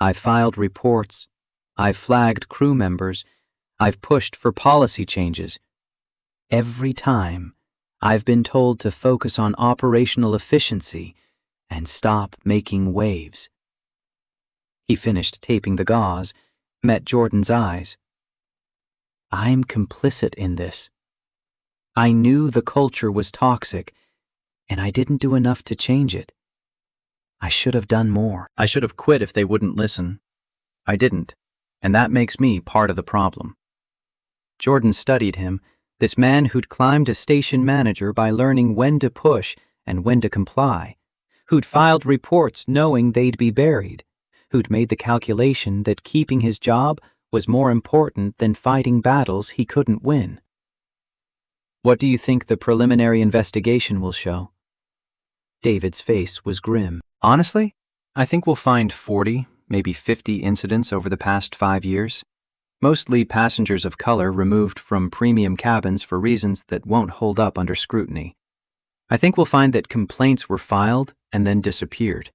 I've filed reports, I've flagged crew members, I've pushed for policy changes. Every time, I've been told to focus on operational efficiency and stop making waves." He finished taping the gauze, met Jordan's eyes. "I'm complicit in this. I knew the culture was toxic, and I didn't do enough to change it. I should have done more. I should have quit if they wouldn't listen. I didn't, and that makes me part of the problem. Jordan studied him, this man who'd climbed a station manager by learning when to push and when to comply, who'd filed reports knowing they'd be buried, who'd made the calculation that keeping his job was more important than fighting battles he couldn't win. What do you think the preliminary investigation will show? David's face was grim. Honestly, I think we'll find 40, maybe 50 incidents over the past 5 years. Mostly passengers of color removed from premium cabins for reasons that won't hold up under scrutiny. I think we'll find that complaints were filed and then disappeared.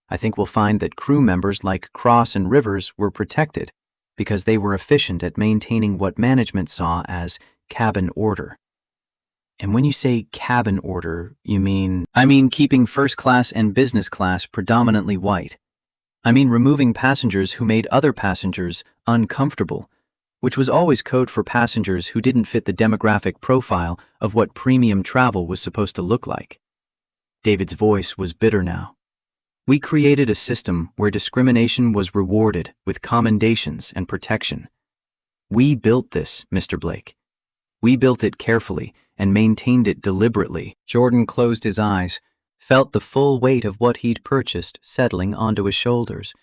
I think we'll find that crew members like Cross and Rivers were protected because they were efficient at maintaining what management saw as cabin order. And when you say cabin order, you mean... I mean keeping first class and business class predominantly white. I mean removing passengers who made other passengers uncomfortable, which was always code for passengers who didn't fit the demographic profile of what premium travel was supposed to look like. David's voice was bitter now. We created a system where discrimination was rewarded with commendations and protection. We built this, Mr. Blake. We built it carefully and maintained it deliberately. Jordan closed his eyes, felt the full weight of what he'd purchased settling onto his shoulders.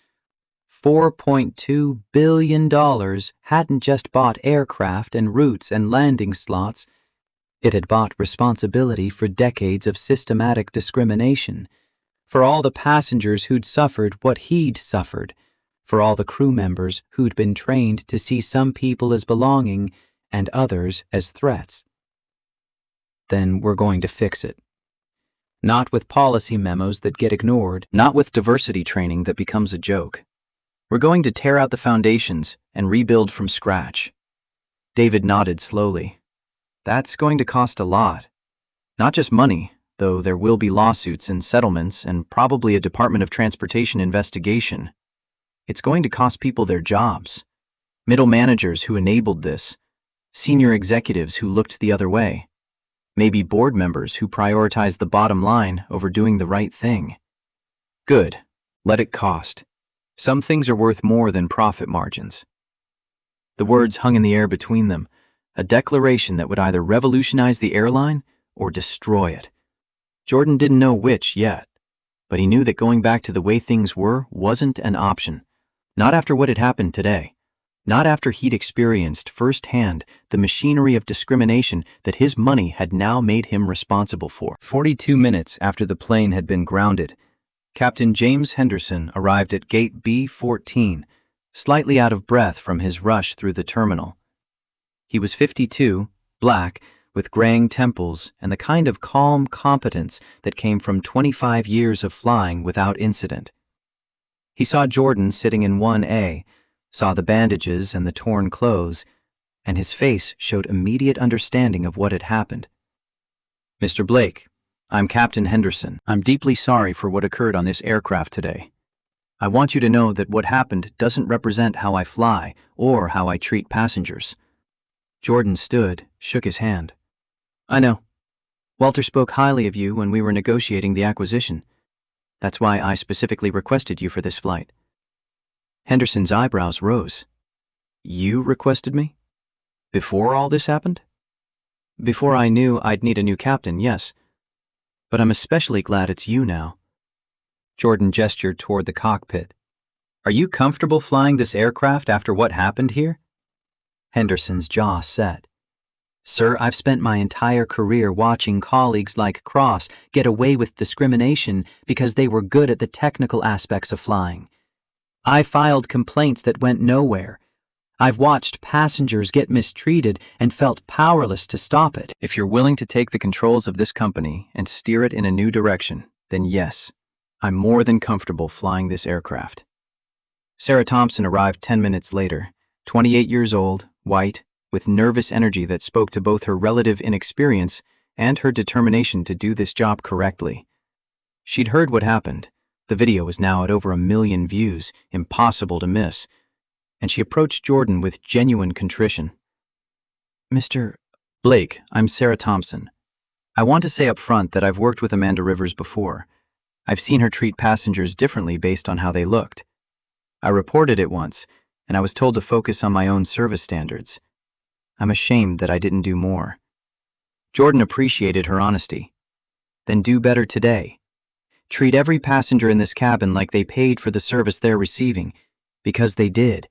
$4.2 billion hadn't just bought aircraft and routes and landing slots. It had bought responsibility for decades of systematic discrimination, for all the passengers who'd suffered what he'd suffered, for all the crew members who'd been trained to see some people as belonging and others as threats. Then we're going to fix it. Not with policy memos that get ignored, not with diversity training that becomes a joke. We're going to tear out the foundations and rebuild from scratch. David nodded slowly. That's going to cost a lot. Not just money, though there will be lawsuits and settlements and probably a Department of Transportation investigation. It's going to cost people their jobs. Middle managers who enabled this. Senior executives who looked the other way. Maybe board members who prioritized the bottom line over doing the right thing. Good. Let it cost. Some things are worth more than profit margins. The words hung in the air between them, a declaration that would either revolutionize the airline or destroy it. Jordan didn't know which yet, but he knew that going back to the way things were wasn't an option. Not after what had happened today. Not after he'd experienced firsthand the machinery of discrimination that his money had now made him responsible for. 42 minutes after the plane had been grounded, Captain James Henderson arrived at Gate B-14, slightly out of breath from his rush through the terminal. He was 52, black, with graying temples and the kind of calm competence that came from 25 years of flying without incident. He saw Jordan sitting in 1A, saw the bandages and the torn clothes, and his face showed immediate understanding of what had happened. Mr. Blake, I'm Captain Henderson. I'm deeply sorry for what occurred on this aircraft today. I want you to know that what happened doesn't represent how I fly or how I treat passengers. Jordan stood, shook his hand. I know. Walter spoke highly of you when we were negotiating the acquisition. That's why I specifically requested you for this flight. Henderson's eyebrows rose. You requested me? Before all this happened? Before I knew I'd need a new captain, yes. But I'm especially glad it's you now. Jordan gestured toward the cockpit. Are you comfortable flying this aircraft after what happened here? Henderson's jaw set. Sir, I've spent my entire career watching colleagues like Cross get away with discrimination because they were good at the technical aspects of flying. I filed complaints that went nowhere. I've watched passengers get mistreated and felt powerless to stop it. If you're willing to take the controls of this company and steer it in a new direction, then yes, I'm more than comfortable flying this aircraft. Sarah Thompson arrived 10 minutes later, 28 years old, white, with nervous energy that spoke to both her relative inexperience and her determination to do this job correctly. She'd heard what happened. The video was now at over 1 million views, impossible to miss, and she approached Jordan with genuine contrition. Mr. Blake, I'm Sarah Thompson. I want to say up front that I've worked with Amanda Rivers before. I've seen her treat passengers differently based on how they looked. I reported it once, and I was told to focus on my own service standards. I'm ashamed that I didn't do more. Jordan appreciated her honesty. Then do better today. Treat every passenger in this cabin like they paid for the service they're receiving, because they did.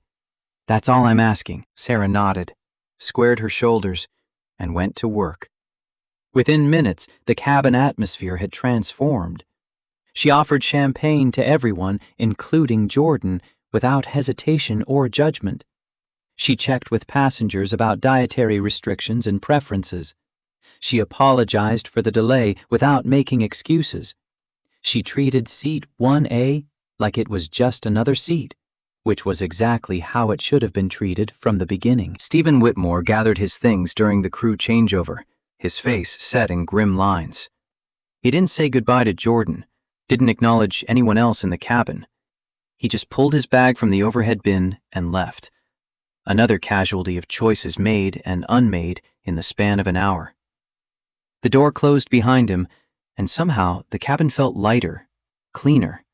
That's all I'm asking. Sarah nodded, squared her shoulders, and went to work. Within minutes, the cabin atmosphere had transformed. She offered champagne to everyone, including Jordan, without hesitation or judgment. She checked with passengers about dietary restrictions and preferences. She apologized for the delay without making excuses. She treated seat 1A like it was just another seat, which was exactly how it should have been treated from the beginning. Stephen Whitmore gathered his things during the crew changeover, his face set in grim lines. He didn't say goodbye to Jordan, didn't acknowledge anyone else in the cabin. He just pulled his bag from the overhead bin and left. Another casualty of choices made and unmade in the span of an hour. The door closed behind him, and somehow the cabin felt lighter, cleaner,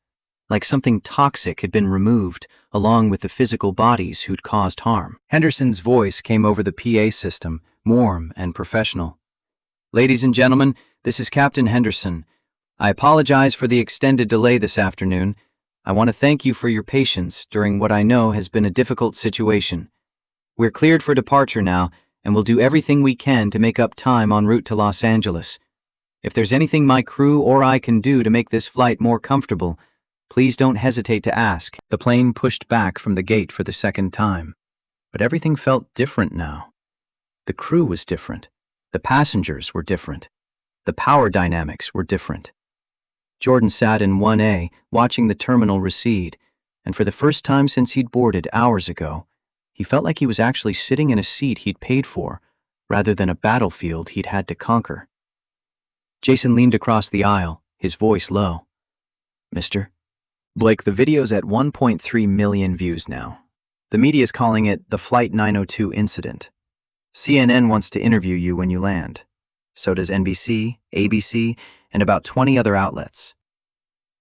like something toxic had been removed along with the physical bodies who'd caused harm. Henderson's voice came over the PA system, warm and professional. Ladies and gentlemen, this is Captain Henderson. I apologize for the extended delay this afternoon. I want to thank you for your patience during what I know has been a difficult situation. We're cleared for departure now, and we'll do everything we can to make up time en route to Los Angeles. If there's anything my crew or I can do to make this flight more comfortable, please don't hesitate to ask. The plane pushed back from the gate for the second time. But everything felt different now. The crew was different. The passengers were different. The power dynamics were different. Jordan sat in 1A, watching the terminal recede, and for the first time since he'd boarded hours ago, he felt like he was actually sitting in a seat he'd paid for, rather than a battlefield he'd had to conquer. Jason leaned across the aisle, his voice low. Mister? Blake, the video's at 1.3 million views now. The media's calling it the Flight 902 incident. CNN wants to interview you when you land. So does NBC, ABC, and about 20 other outlets.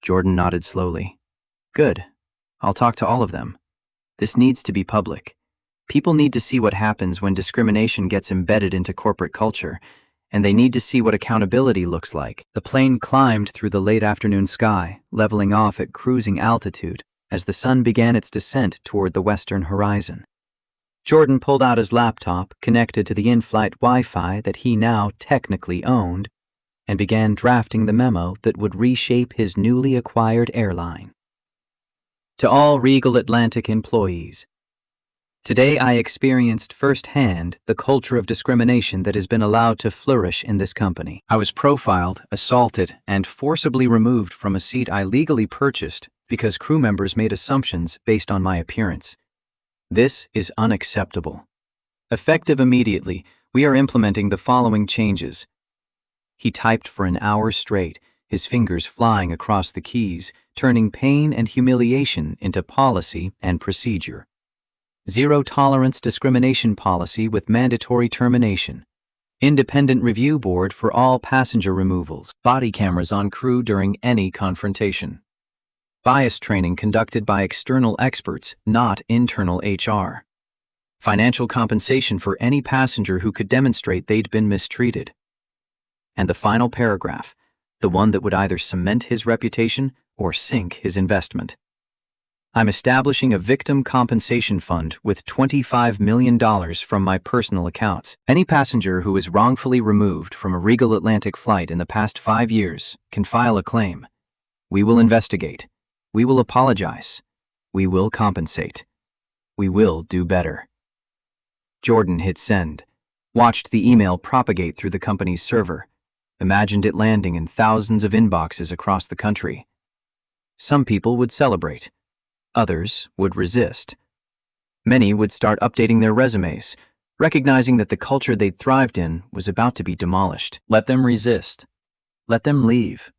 Jordan nodded slowly. Good. I'll talk to all of them. This needs to be public. People need to see what happens when discrimination gets embedded into corporate culture, and they need to see what accountability looks like. The plane climbed through the late afternoon sky, leveling off at cruising altitude as the sun began its descent toward the western horizon. Jordan pulled out his laptop, connected to the in-flight Wi-Fi that he now technically owned, and began drafting the memo that would reshape his newly acquired airline. To all Regal Atlantic employees, today I experienced firsthand the culture of discrimination that has been allowed to flourish in this company. I was profiled, assaulted, and forcibly removed from a seat I legally purchased because crew members made assumptions based on my appearance. This is unacceptable. Effective immediately, we are implementing the following changes. He typed for an hour straight, his fingers flying across the keys, turning pain and humiliation into policy and procedure. Zero tolerance discrimination policy with mandatory termination. Independent review board for all passenger removals. Body cameras on crew during any confrontation. Bias training conducted by external experts, not internal HR. Financial compensation for any passenger who could demonstrate they'd been mistreated. And the final paragraph, the one that would either cement his reputation or sink his investment. I'm establishing a victim compensation fund with $25 million from my personal accounts. Any passenger who is wrongfully removed from a Regal Atlantic flight in the past 5 years can file a claim. We will investigate. We will apologize. We will compensate. We will do better. Jordan hit send, watched the email propagate through the company's server, imagined it landing in thousands of inboxes across the country. Some people would celebrate. Others would resist. Many would start updating their resumes, recognizing that the culture they'd thrived in was about to be demolished. Let them resist. Let them leave.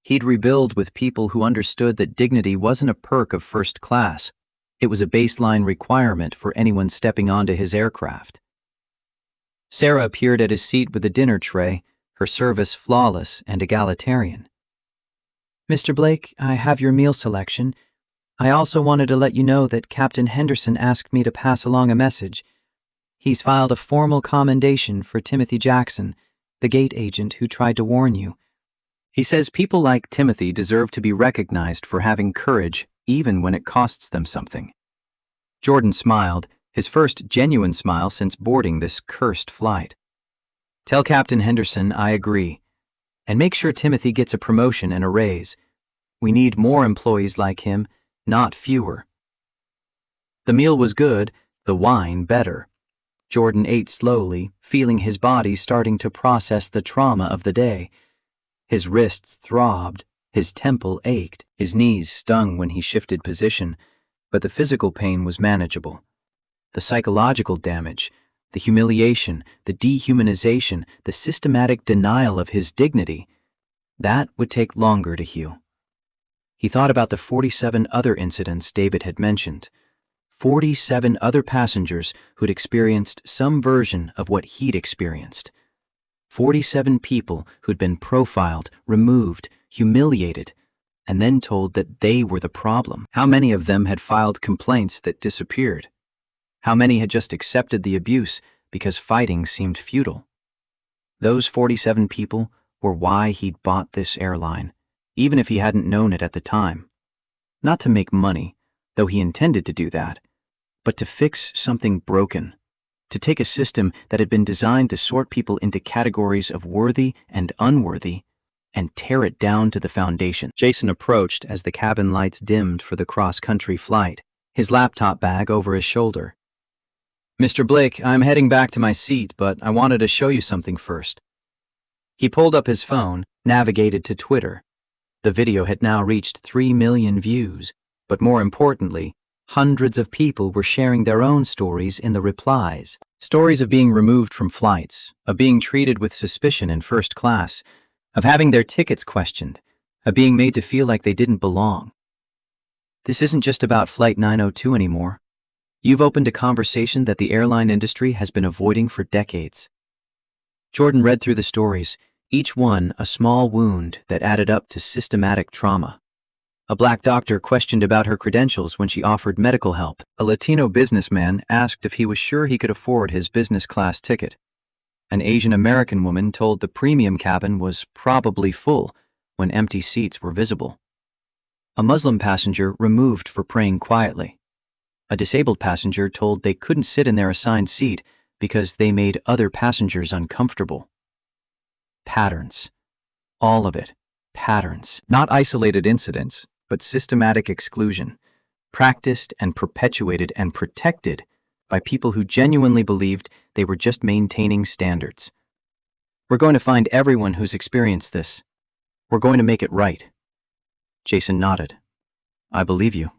He'd rebuild with people who understood that dignity wasn't a perk of first class. It was a baseline requirement for anyone stepping onto his aircraft. Sarah appeared at his seat with a dinner tray, her service flawless and egalitarian. "Mr. Blake, I have your meal selection. I also wanted to let you know that Captain Henderson asked me to pass along a message. He's filed a formal commendation for Timothy Jackson, the gate agent who tried to warn you. He says people like Timothy deserve to be recognized for having courage even when it costs them something." Jordan smiled, his first genuine smile since boarding this cursed flight. "Tell Captain Henderson I agree. And make sure Timothy gets a promotion and a raise. We need more employees like him, not fewer." The meal was good, the wine better. Jordan ate slowly, feeling his body starting to process the trauma of the day. His wrists throbbed, his temple ached, his knees stung when he shifted position, but the physical pain was manageable. The psychological damage, the humiliation, the dehumanization, the systematic denial of his dignity, that would take longer to heal. He thought about the 47 other incidents David had mentioned. 47 other passengers who'd experienced some version of what he'd experienced. 47 people who'd been profiled, removed, humiliated, and then told that they were the problem. How many of them had filed complaints that disappeared? How many had just accepted the abuse because fighting seemed futile? Those 47 people were why he'd bought this airline, even if he hadn't known it at the time. Not to make money, though he intended to do that, but to fix something broken, to take a system that had been designed to sort people into categories of worthy and unworthy and tear it down to the foundation. Jason approached as the cabin lights dimmed for the cross-country flight, his laptop bag over his shoulder. "Mr. Blake, I'm heading back to my seat, but I wanted to show you something first." He pulled up his phone, navigated to Twitter. The video had now reached 3 million views, but more importantly, hundreds of people were sharing their own stories in the replies. Stories of being removed from flights, of being treated with suspicion in first class, of having their tickets questioned, of being made to feel like they didn't belong. This isn't just about Flight 902 anymore. You've opened a conversation that the airline industry has been avoiding for decades. Jordan read through the stories, each one a small wound that added up to systematic trauma. A black doctor questioned about her credentials when she offered medical help. A Latino businessman asked if he was sure he could afford his business class ticket. An Asian American woman told the premium cabin was probably full when empty seats were visible. A Muslim passenger removed for praying quietly. A disabled passenger told they couldn't sit in their assigned seat because they made other passengers uncomfortable. Patterns. All of it. Patterns. Not isolated incidents, but systematic exclusion, practiced and perpetuated and protected by people who genuinely believed they were just maintaining standards. "We're going to find everyone who's experienced this. We're going to make it right." Jason nodded. "I believe you.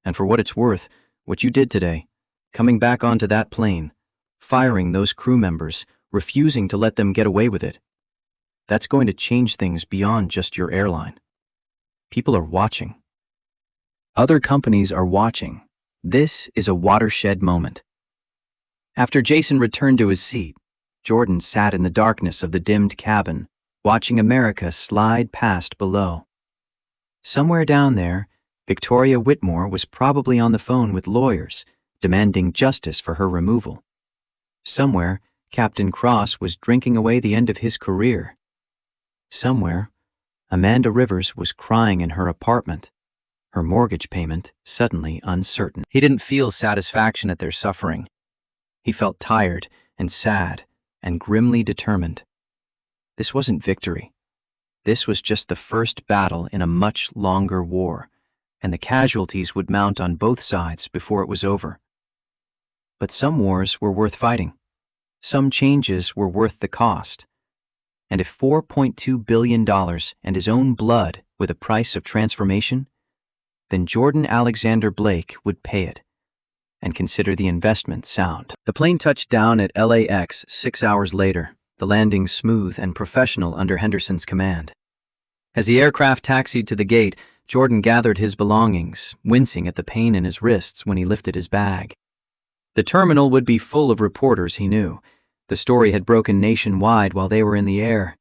And for what it's worth, what you did today, coming back onto that plane, firing those crew members, refusing to let them get away with it, that's going to change things beyond just your airline. People are watching. Other companies are watching. This is a watershed moment." After Jason returned to his seat, Jordan sat in the darkness of the dimmed cabin, watching America slide past below. Somewhere down there, Victoria Whitmore was probably on the phone with lawyers, demanding justice for her removal. Somewhere, Captain Cross was drinking away the end of his career. Somewhere, Amanda Rivers was crying in her apartment, her mortgage payment suddenly uncertain. He didn't feel satisfaction at their suffering. He felt tired and sad and grimly determined. This wasn't victory. This was just the first battle in a much longer war, and the casualties would mount on both sides before it was over. But some wars were worth fighting. Some changes were worth the cost. And if $4.2 billion and his own blood were the price of transformation, then Jordan Alexander Blake would pay it and consider the investment sound. The plane touched down at LAX 6 hours later, the landing smooth and professional under Henderson's command. As the aircraft taxied to the gate, Jordan gathered his belongings, wincing at the pain in his wrists when he lifted his bag. The terminal would be full of reporters he knew. The story had broken nationwide while they were in the air.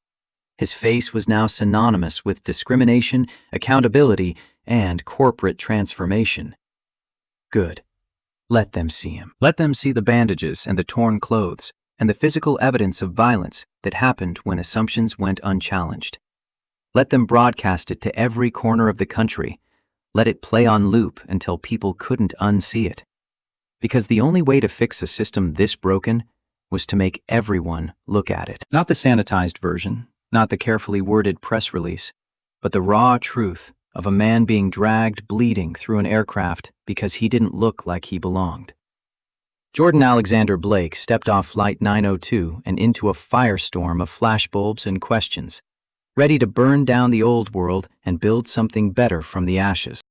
His face was now synonymous with discrimination, accountability, and corporate transformation. Good. Let them see him. Let them see the bandages and the torn clothes and the physical evidence of violence that happened when assumptions went unchallenged. Let them broadcast it to every corner of the country. Let it play on loop until people couldn't unsee it. Because the only way to fix a system this broken was to make everyone look at it. Not the sanitized version, not the carefully worded press release, but the raw truth of a man being dragged bleeding through an aircraft because he didn't look like he belonged. Jordan Alexander Blake stepped off Flight 902 and into a firestorm of flashbulbs and questions, ready to burn down the old world and build something better from the ashes.